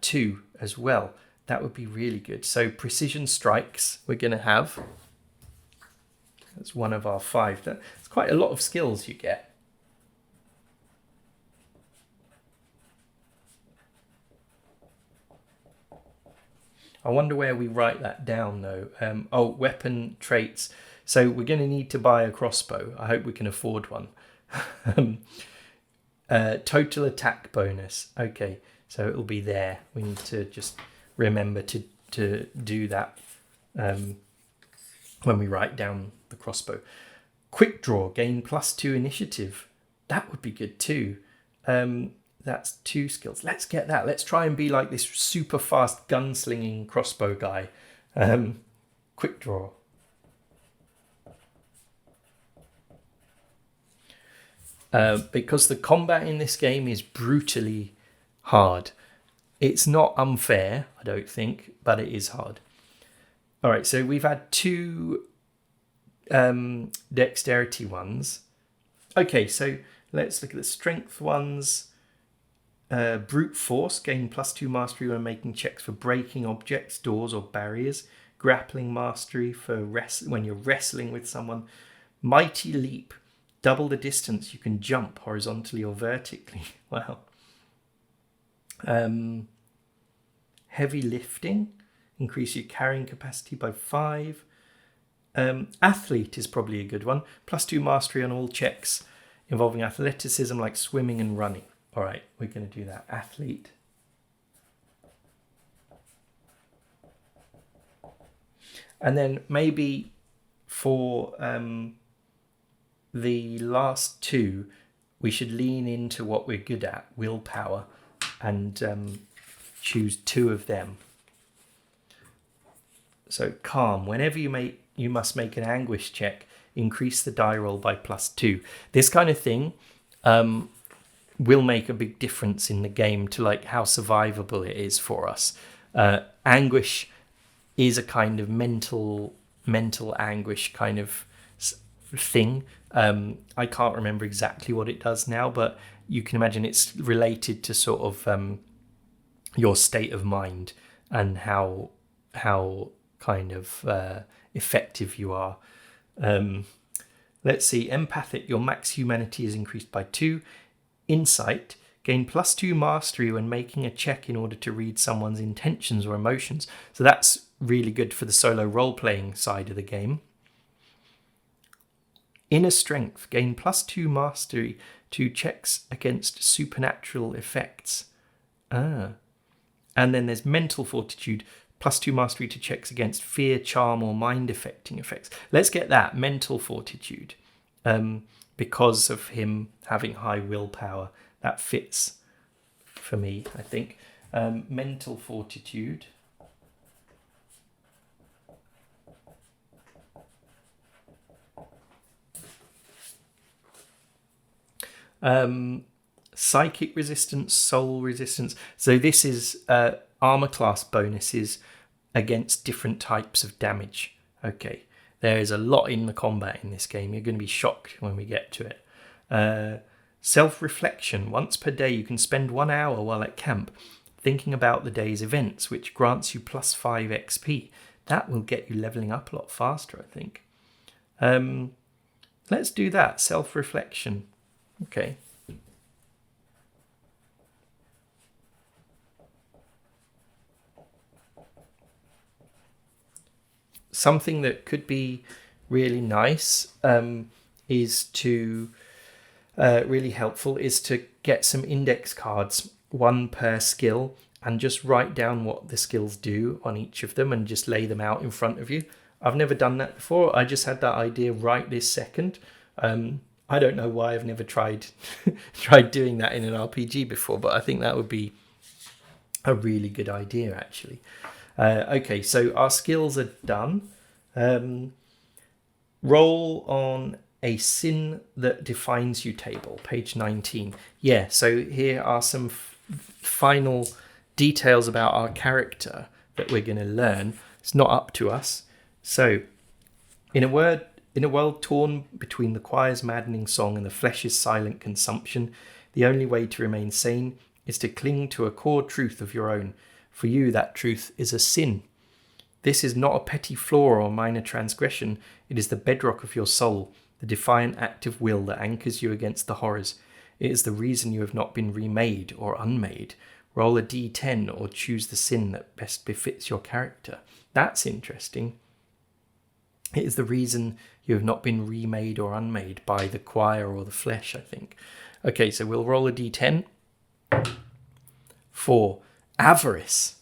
2 as well. That would be really good. So precision strikes we're going to have. That's one of our 5. That's quite a lot of skills you get. I wonder where we write that down though. Weapon traits. So we're going to need to buy a crossbow. I hope we can afford one. Total attack bonus. Okay, so it'll be there. We need to just remember to do that when we write down the crossbow. Quick draw, gain +2 initiative. That would be good too. That's 2 skills. Let's get that. Let's try and be like this super fast gunslinging crossbow guy. Quick draw. Because the combat in this game is brutally hard. It's not unfair, I don't think, but it is hard. All right, so we've had 2 dexterity ones. Okay, so let's look at the strength ones. Brute force, gain +2 mastery when making checks for breaking objects, doors or barriers. Grappling mastery for when you're wrestling with someone. Mighty leap, double the distance you can jump horizontally or vertically. Wow. Heavy lifting, increase your carrying capacity by 5. Athlete is probably a good one. +2 mastery on all checks involving athleticism like swimming and running. All right, we're going to do that. Athlete. And then maybe for the last 2, we should lean into what we're good at, willpower, and choose 2 of them. So calm. Whenever you must make an anguish check, increase the die roll by +2. This kind of thing will make a big difference in the game to like how survivable it is for us. Anguish is a kind of mental anguish kind of thing. I can't remember exactly what it does now, but you can imagine it's related to sort of your state of mind and how kind of effective you are. Let's see, empathic, your max humanity is increased by 2. Insight, gain +2 mastery when making a check in order to read someone's intentions or emotions. So that's really good for the solo role-playing side of the game. Inner strength, gain +2 mastery to checks against supernatural effects. And then there's mental fortitude, +2 mastery to checks against fear, charm, or mind-affecting effects. Let's get that, mental fortitude. Because of him having high willpower, that fits for me, I think. Mental fortitude. Psychic resistance, soul resistance. So this is armor class bonuses against different types of damage. Okay, there is a lot in the combat in this game. You're going to be shocked when we get to it. Self-reflection. Once per day, you can spend 1 hour while at camp thinking about the day's events, which grants you +5 XP. That will get you leveling up a lot faster, I think. Let's do that. Self-reflection. Okay. Something that could be really nice is to really helpful is to get some index cards, 1 per skill, and just write down what the skills do on each of them and just lay them out in front of you. I've never done that before. I just had that idea right this second. I don't know why I've never tried doing that in an RPG before, but I think that would be a really good idea, actually. Okay, so our skills are done. Roll on a sin that defines you table, page 19. Yeah, so here are some final details about our character that we're going to learn. It's not up to us. So, in a world torn between the choir's maddening song and the flesh's silent consumption, the only way to remain sane is to cling to a core truth of your own. For you, that truth is a sin. This is not a petty flaw or minor transgression. It is the bedrock of your soul, the defiant active will that anchors you against the horrors. It is the reason you have not been remade or unmade. Roll a d10 or choose the sin that best befits your character. That's interesting. It is the reason you have not been remade or unmade by the choir or the flesh, I think. Okay, so we'll roll a d10. 4. Avarice.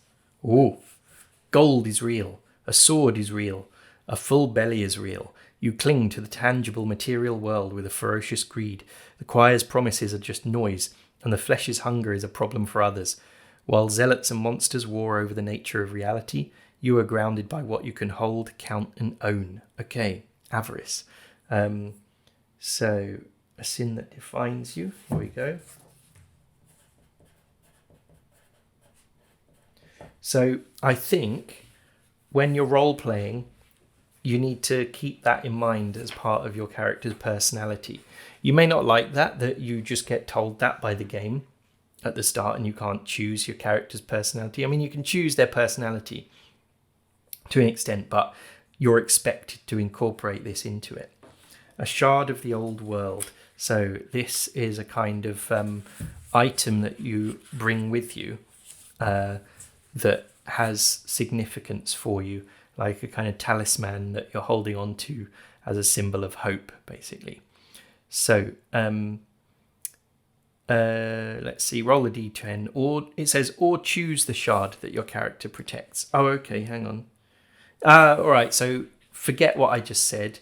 Ooh. Gold is real. A sword is real. A full belly is real. You cling to the tangible material world with a ferocious greed. The choir's promises are just noise, and the flesh's hunger is a problem for others. While zealots and monsters war over the nature of reality, you are grounded by what you can hold, count, and own. Okay, avarice. So, a sin that defines you. Here we go. So, I think when you're role-playing, you need to keep that in mind as part of your character's personality. You may not like that you just get told that by the game at the start and you can't choose your character's personality. I mean, you can choose their personality to an extent, but you're expected to incorporate this into it. A shard of the old world. So this is a kind of item that you bring with you that has significance for you, like a kind of talisman that you're holding on to as a symbol of hope, basically. So let's see, roll a d10, or it says, or choose the shard that your character protects. Oh, okay, hang on. All right, so forget what I just said.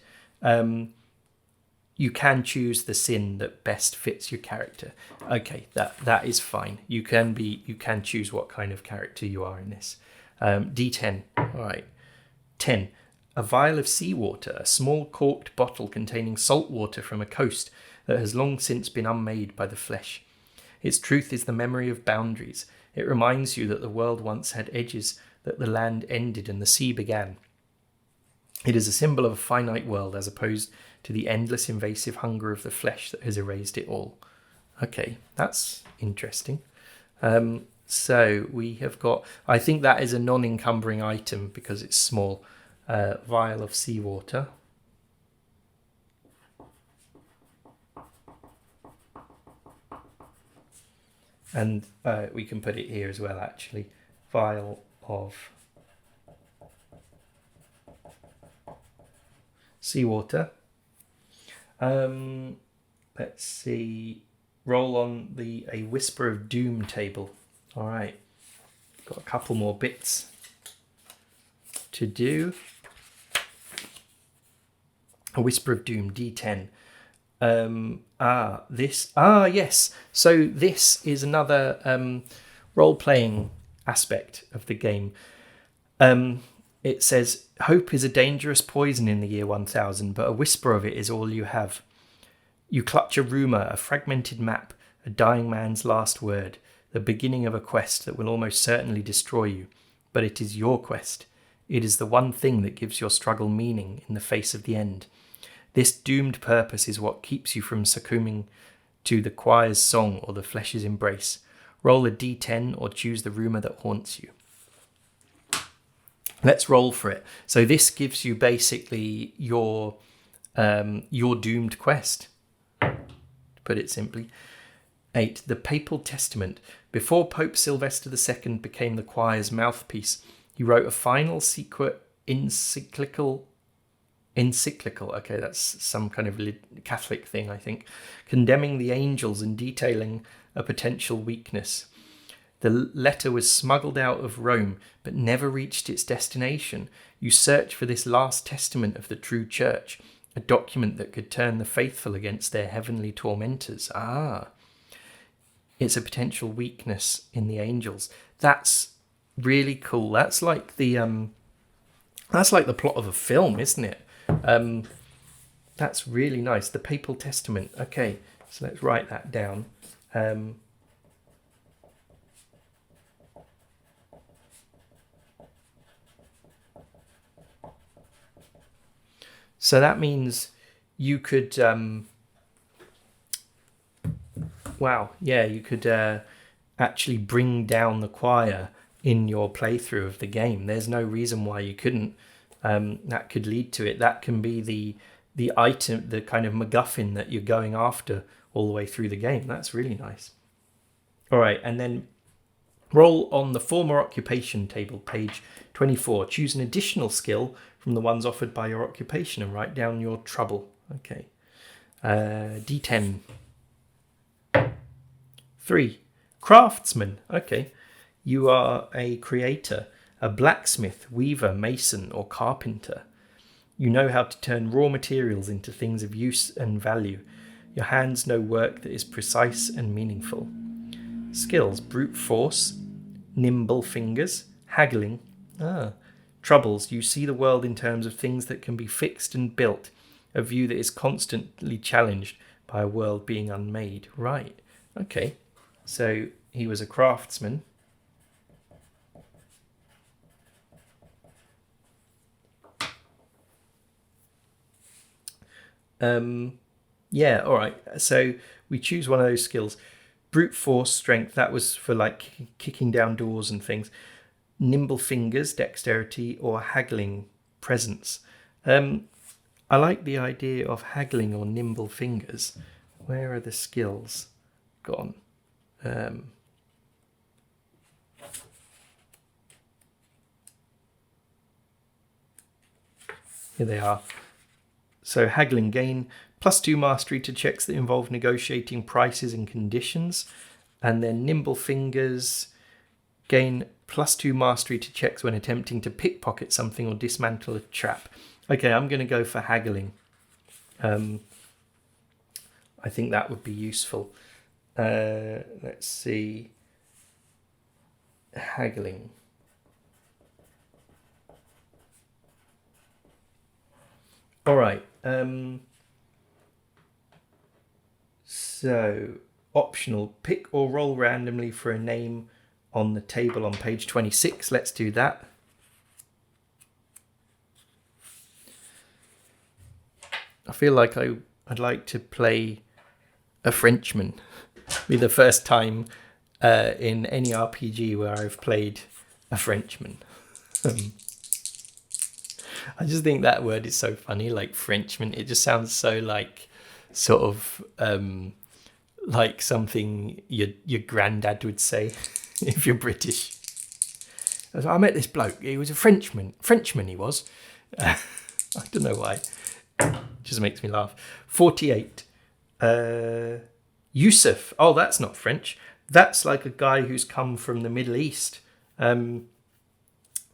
You can choose the sin that best fits your character. Okay, that is fine. You can choose what kind of character you are in this. D10. All right. 10. A vial of seawater, a small corked bottle containing salt water from a coast that has long since been unmade by the flesh. Its truth is the memory of boundaries. It reminds you that the world once had edges that the land ended and the sea began. It is a symbol of a finite world as opposed to the endless invasive hunger of the flesh that has erased it all. Okay, that's interesting. So we have got, I think that is a non-encumbering item because it's small. Vial of seawater. And we can put it here as well, actually. Vial of seawater. Let's see. Roll on a Whisper of Doom table. All right. Got a couple more bits to do. A Whisper of Doom, D10. Yes. So this is another role-playing aspect of the game. It says, hope is a dangerous poison in the year 1000, but a whisper of it is all you have. You clutch a rumour, a fragmented map, a dying man's last word, the beginning of a quest that will almost certainly destroy you. But it is your quest. It is the one thing that gives your struggle meaning in the face of the end. This doomed purpose is what keeps you from succumbing to the choir's song or the flesh's embrace. Roll a d10 or choose the rumour that haunts you. Let's roll for it. So this gives you basically your doomed quest, to put it simply. 8. The Papal Testament. Before Pope Sylvester II became the choir's mouthpiece, he wrote a final secret encyclical. Okay, that's some kind of Catholic thing, I think, condemning the angels and detailing a potential weakness. The letter was smuggled out of Rome, but never reached its destination. You search for this last testament of the true church, a document that could turn the faithful against their heavenly tormentors. It's a potential weakness in the angels. That's really cool. That's like the plot of a film, isn't it? That's really nice. The Papal Testament. Okay, so let's write that down. So that means you could, you could actually bring down the choir in your playthrough of the game. There's no reason why you couldn't. That could lead to it. That can be the item, the kind of MacGuffin that you're going after all the way through the game. That's really nice. All right, and then roll on the former occupation table, page 24. Choose an additional skill from the ones offered by your occupation and write down your trouble. Okay. D10. 3. Craftsman. Okay. You are a creator, a blacksmith, weaver, mason, or carpenter. You know how to turn raw materials into things of use and value. Your hands know work that is precise and meaningful. Skills: brute force, nimble fingers, haggling. Troubles: you see the world in terms of things that can be fixed and built, a view that is constantly challenged by a world being unmade. Right. Okay. So he was a craftsman. All right. So we choose one of those skills. Brute force, strength, that was for like kicking down doors and things. Nimble fingers, dexterity, or haggling, presence. I like the idea of haggling or nimble fingers. Where are the skills gone? Here they are. So haggling, gain +2 mastery to checks that involve negotiating prices and conditions. And then nimble fingers, gain +2 mastery to checks when attempting to pickpocket something or dismantle a trap. Okay, I'm going to go for haggling. I think that would be useful. Let's see. Haggling. All right. So, optional. Pick or roll randomly for a name on the table on page 26. Let's do that. I feel like I'd like to play a Frenchman. Be the first time in any RPG where I've played a Frenchman. I just think that word is so funny, like Frenchman. It just sounds so like sort of like something your granddad would say if you're British. I met this bloke. He was a Frenchman. Frenchman he was. I don't know why. It just makes me laugh. 48. Yusuf. Oh, that's not French. That's like a guy who's come from the Middle East and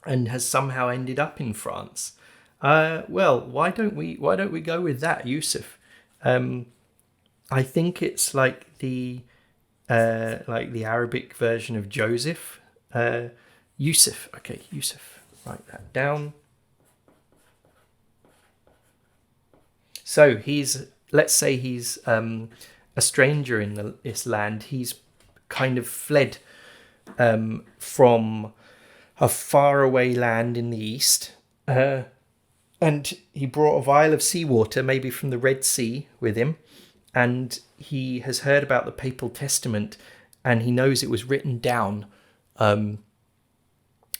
has somehow ended up in France. Well, why don't we go with that, Yusuf? I think it's like the Arabic version of Joseph. Yusuf. Okay, Yusuf. Write that down. So let's say he's a stranger in this land. He's kind of fled from a faraway land in the east. And he brought a vial of seawater, maybe from the Red Sea, with him. And he has heard about the Papal Testament, and he knows it was written down on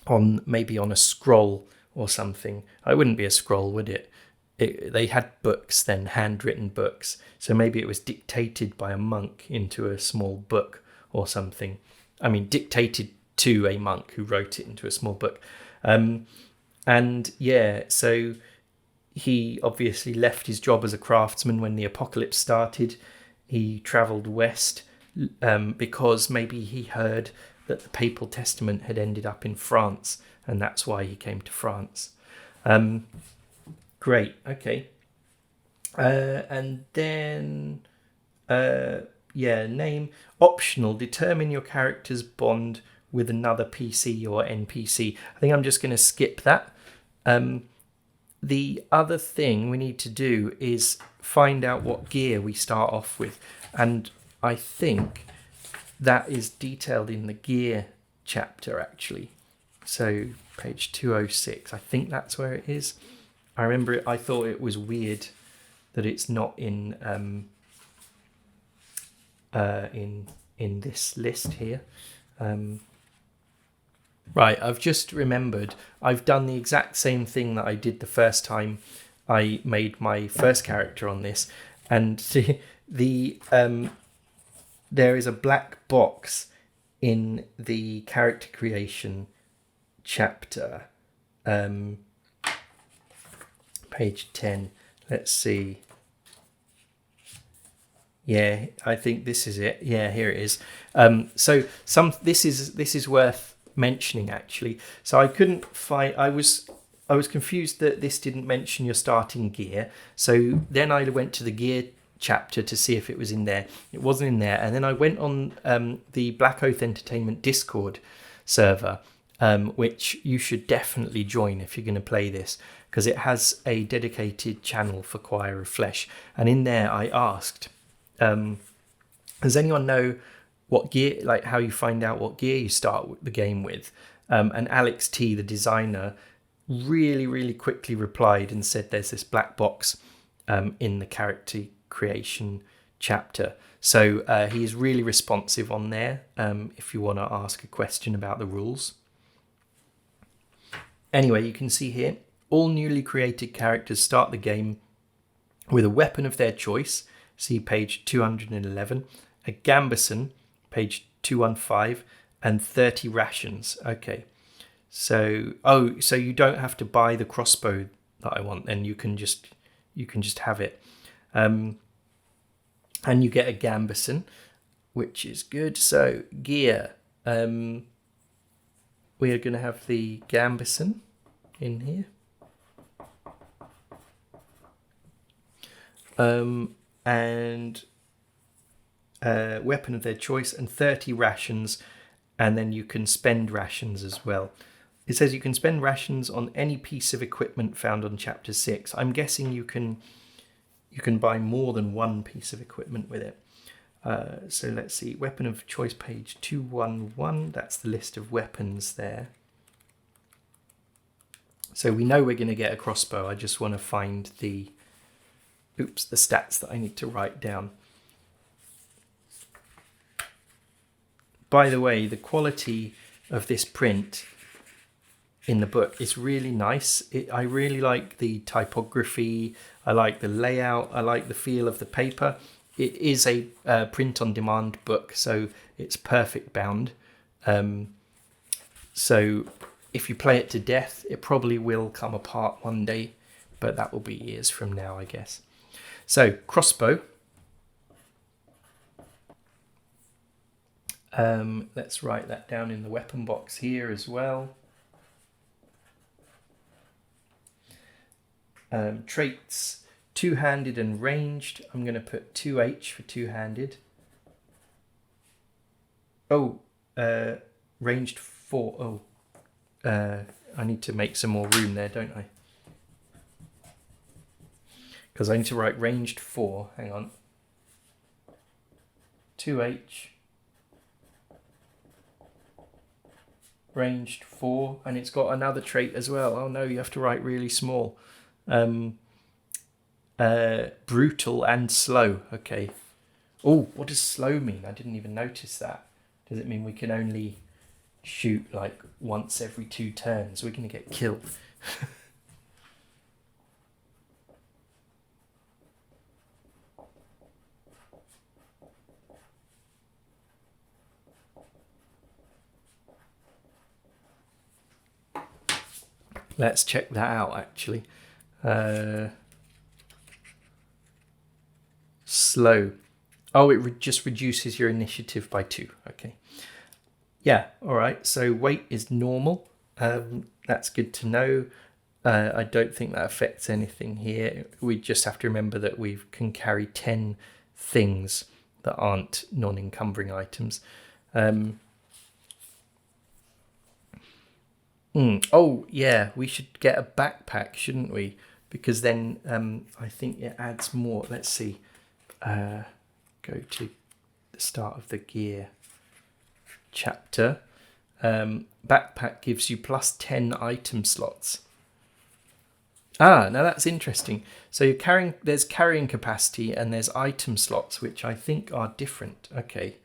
a scroll or something. It wouldn't be a scroll, would it? They had books then, handwritten books. So maybe it was dictated by a monk into a small book or something. I mean, dictated to a monk who wrote it into a small book. And yeah, so he obviously left his job as a craftsman when the apocalypse started. He travelled west because maybe he heard that the Papal Testament had ended up in France, and that's why he came to France. Great, okay. And then, name. Optional, determine your character's bond with another PC or NPC. I think I'm just going to skip that. The other thing we need to do is find out what gear we start off with. And I think that is detailed in the gear chapter, actually. So page 206, I think that's where it is. I remember I thought it was weird that it's not in this list here. Right, I've just remembered I've done the exact same thing that I did the first time I made my first character on this, and there is a black box in the character creation chapter, page 10. Let's see. Yeah, I think this is it. Yeah, here it is. So this is worth mentioning, actually. So I couldn't find. I was confused that this didn't mention your starting gear. So then I went to the gear chapter to see if it was in there. It wasn't in there. And then I went on the Blackoath Entertainment Discord server, which you should definitely join if you're going to play this, because it has a dedicated channel for Choir of Flesh. And in there I asked, does anyone know what gear, like how you find out what gear you start the game with? And Alex T, the designer, really, really quickly replied and said there's this black box in the character creation chapter. So he is really responsive on there if you want to ask a question about the rules. Anyway, you can see here, all newly created characters start the game with a weapon of their choice. See page 211, a gambeson, page 215, and 30 rations. Okay, so you don't have to buy the crossbow that I want, and you can just have it. And you get a gambeson, which is good. So gear, we are going to have the gambeson in here. And weapon of their choice and 30 rations, and then you can spend rations as well. It says you can spend rations on any piece of equipment found on chapter 6. I'm guessing you can buy more than one piece of equipment with it. So let's see, weapon of choice, page 211. That's the list of weapons there. So we know we're going to get a crossbow. I just want to find the oops, the stats that I need to write down. By the way, the quality of this print in the book is really nice. I really like the typography. I like the layout. I like the feel of the paper. It is a print-on-demand book, so it's perfect bound. So if you play it to death, it probably will come apart one day, but that will be years from now, I guess. So, crossbow. Let's write that down in the weapon box here as well. Traits, two-handed and ranged. I'm going to put 2H for two-handed. Oh, ranged 4. Oh, I need to make some more room there, don't I? Because I need to write ranged 4. Hang on. 2H. Ranged 4. And it's got another trait as well. Oh no, you have to write really small. Brutal and slow. Okay. Oh, what does slow mean? I didn't even notice that. Does it mean we can only shoot like once every 2 turns? We're going to get killed. Let's check that out, actually. Slow. Oh, it just reduces your initiative by 2. Okay. Yeah, all right. So weight is normal. That's good to know. I don't think that affects anything here. We just have to remember that we can carry 10 things that aren't non-encumbering items. Oh, yeah, we should get a backpack, shouldn't we? Because then I think it adds more. Let's see. Go to the start of the gear chapter. Backpack gives you plus 10 item slots. Now that's interesting. So there's carrying capacity and there's item slots, which I think are different. Okay.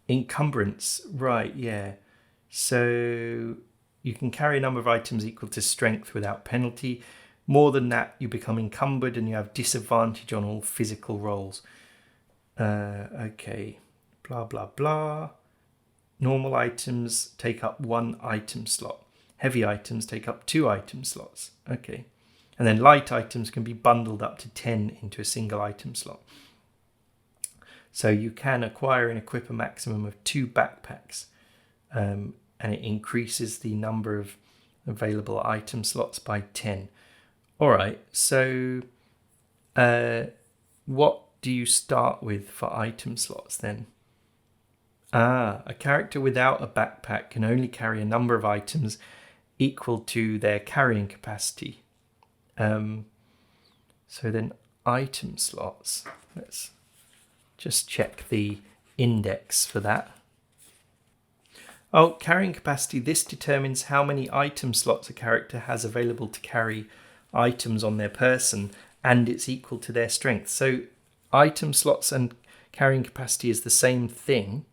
Encumbrance, right, yeah. So you can carry a number of items equal to strength without penalty. More than that, you become encumbered and you have disadvantage on all physical rolls. Okay, blah, blah, blah. Normal items take up 1 item slot. Heavy items take up 2 item slots. Okay. And then light items can be bundled up to 10 into a single item slot. So you can acquire and equip a maximum of 2 backpacks. And it increases the number of available item slots by 10. All right, so what do you start with for item slots then? A character without a backpack can only carry a number of items equal to their carrying capacity. So then item slots, let's just check the index for that. Oh, carrying capacity, this determines how many item slots a character has available to carry items on their person, and it's equal to their strength. So item slots and carrying capacity is the same thing.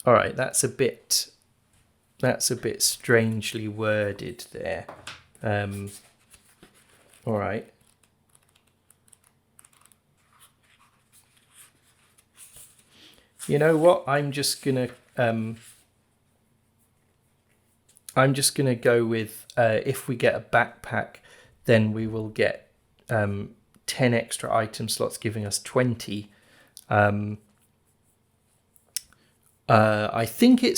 All right, that's a bit strangely worded there. All right. You know what? I'm just gonna go with if we get a backpack, then we will get 10 extra item slots, giving us 20. I think it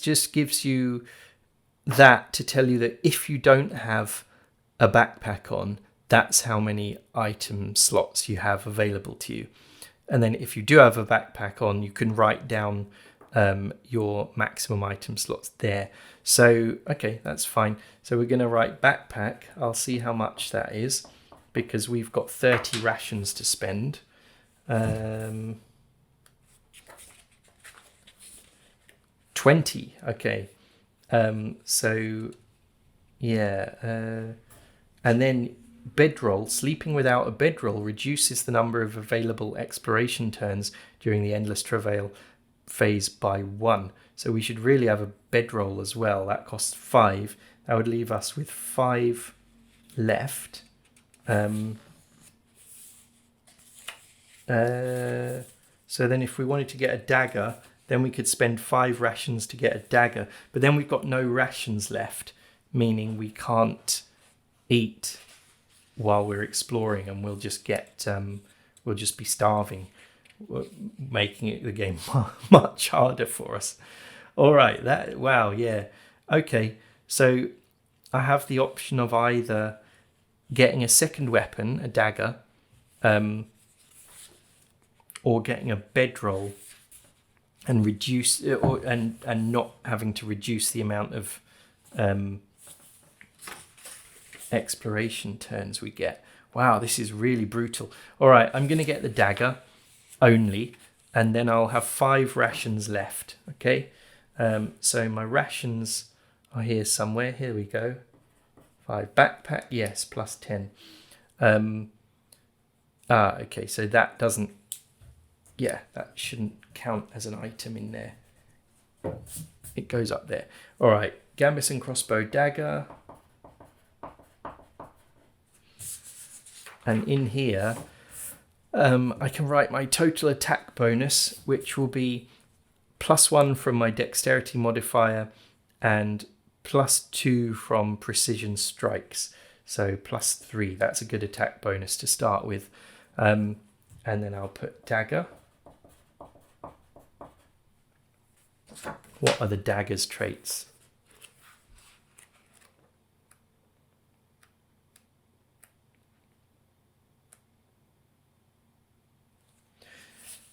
just gives you that to tell you that if you don't have a backpack on, that's how many item slots you have available to you. And then if you do have a backpack on, you can write down your maximum item slots there. So, okay, that's fine. So we're going to write backpack. I'll see how much that is because we've got 30 rations to spend. 20, okay. So Yeah. And then bedroll, sleeping without a bedroll reduces the number of available exploration turns during the Endless Travail phase by 1. So we should really have a bedroll as well. That costs 5. That would leave us with 5 left. So then if we wanted to get a dagger, then we could spend 5 rations to get a dagger. But then we've got no rations left, meaning we can't eat while we're exploring, and we'll just be starving, making the game much harder for us. All right, wow, yeah. Okay, so I have the option of either getting a second weapon, a dagger, or getting a bedroll and reduce and not having to reduce the amount of exploration turns we get. Wow, this is really brutal. All right, I'm going to get the dagger only, and then I'll have 5 rations left. Okay, so my rations are here somewhere. Here we go. 5 backpack, yes, plus 10. Okay, so that doesn't. Yeah, that shouldn't count as an item in there. It goes up there. All right, gambeson crossbow dagger. And in here, I can write my total attack bonus, which will be +1 from my dexterity modifier and +2 from precision strikes. So +3, that's a good attack bonus to start with. And then I'll put dagger. What are the dagger's traits?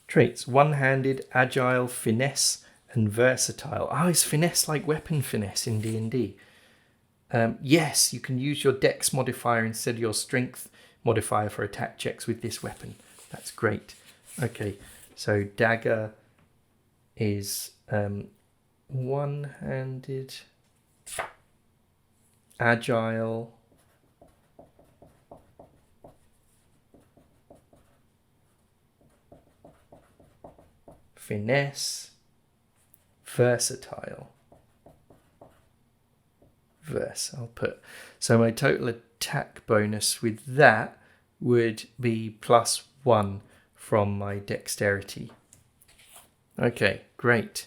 Traits: one-handed, agile, finesse, and versatile. Is finesse like weapon finesse in D&D? Yes, you can use your dex modifier instead of your strength modifier for attack checks with this weapon. That's great. Okay, so dagger is one-handed, agile, finesse, versatile. I'll put. So my total attack bonus with that would be +1 from my dexterity. Okay, great.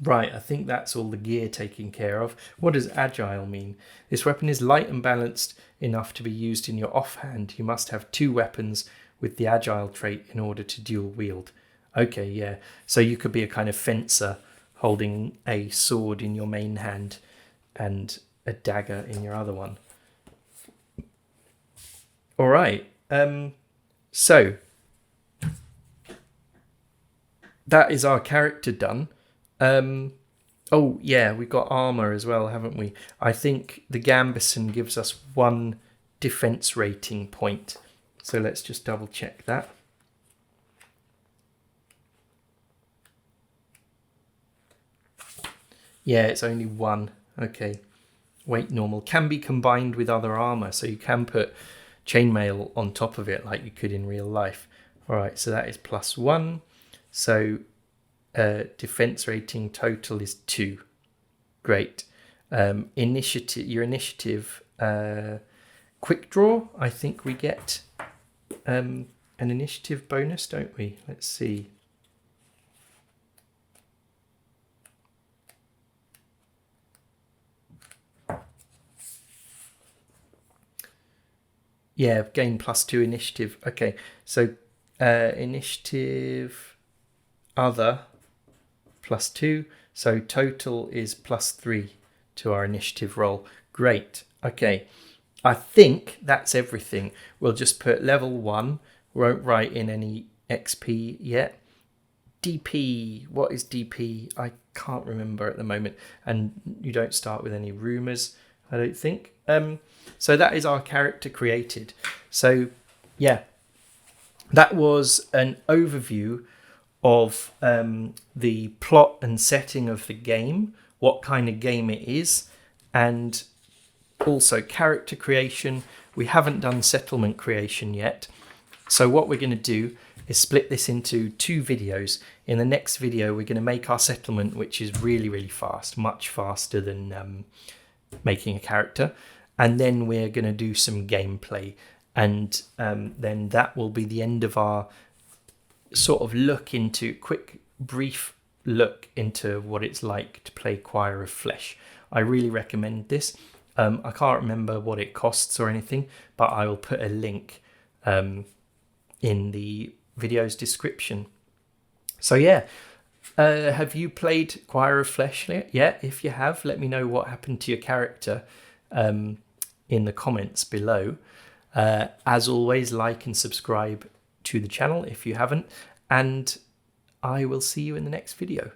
Right, I think that's all the gear taken care of. What does agile mean? This weapon is light and balanced enough to be used in your offhand. You must have 2 weapons with the agile trait in order to dual wield. Okay, yeah. So you could be a kind of fencer holding a sword in your main hand and a dagger in your other one. All right. So that is our character done. Oh yeah, we've got armor as well, haven't we? I think the gambeson gives us 1 defense rating point. So let's just double check that. Yeah, it's only 1. Okay. Weight normal. Can be combined with other armor, so you can put chainmail on top of it like you could in real life. All right, so that is +1. So defense rating total is 2. Great. Initiative. Your initiative. Quick draw. I think we get an initiative bonus, don't we? Let's see. Yeah, gain +2 initiative. Okay, so initiative other +2. So total is +3 to our initiative roll. Great. Okay, I think that's everything. We'll just put level 1. We won't write in any XP yet. DP. What is DP? I can't remember at the moment. And you don't start with any rumors, I don't think. So that is our character created. So yeah, that was an overview of the plot and setting of the game what kind of game it is, and also character creation. We haven't done settlement creation yet. So what we're going to do is split this into 2 videos. In the next video, we're going to make our settlement, which is really, really fast, much faster than making a character. And then we're going to do some gameplay. And then that will be the end of our sort of brief look into what it's like to play Choir of Flesh. I really recommend this. I can't remember what it costs or anything, but I will put a link in the video's description. So yeah, have you played Choir of Flesh yet? If you have, let me know what happened to your character in the comments below. As always, like and subscribe to the channel if you haven't, and I will see you in the next video.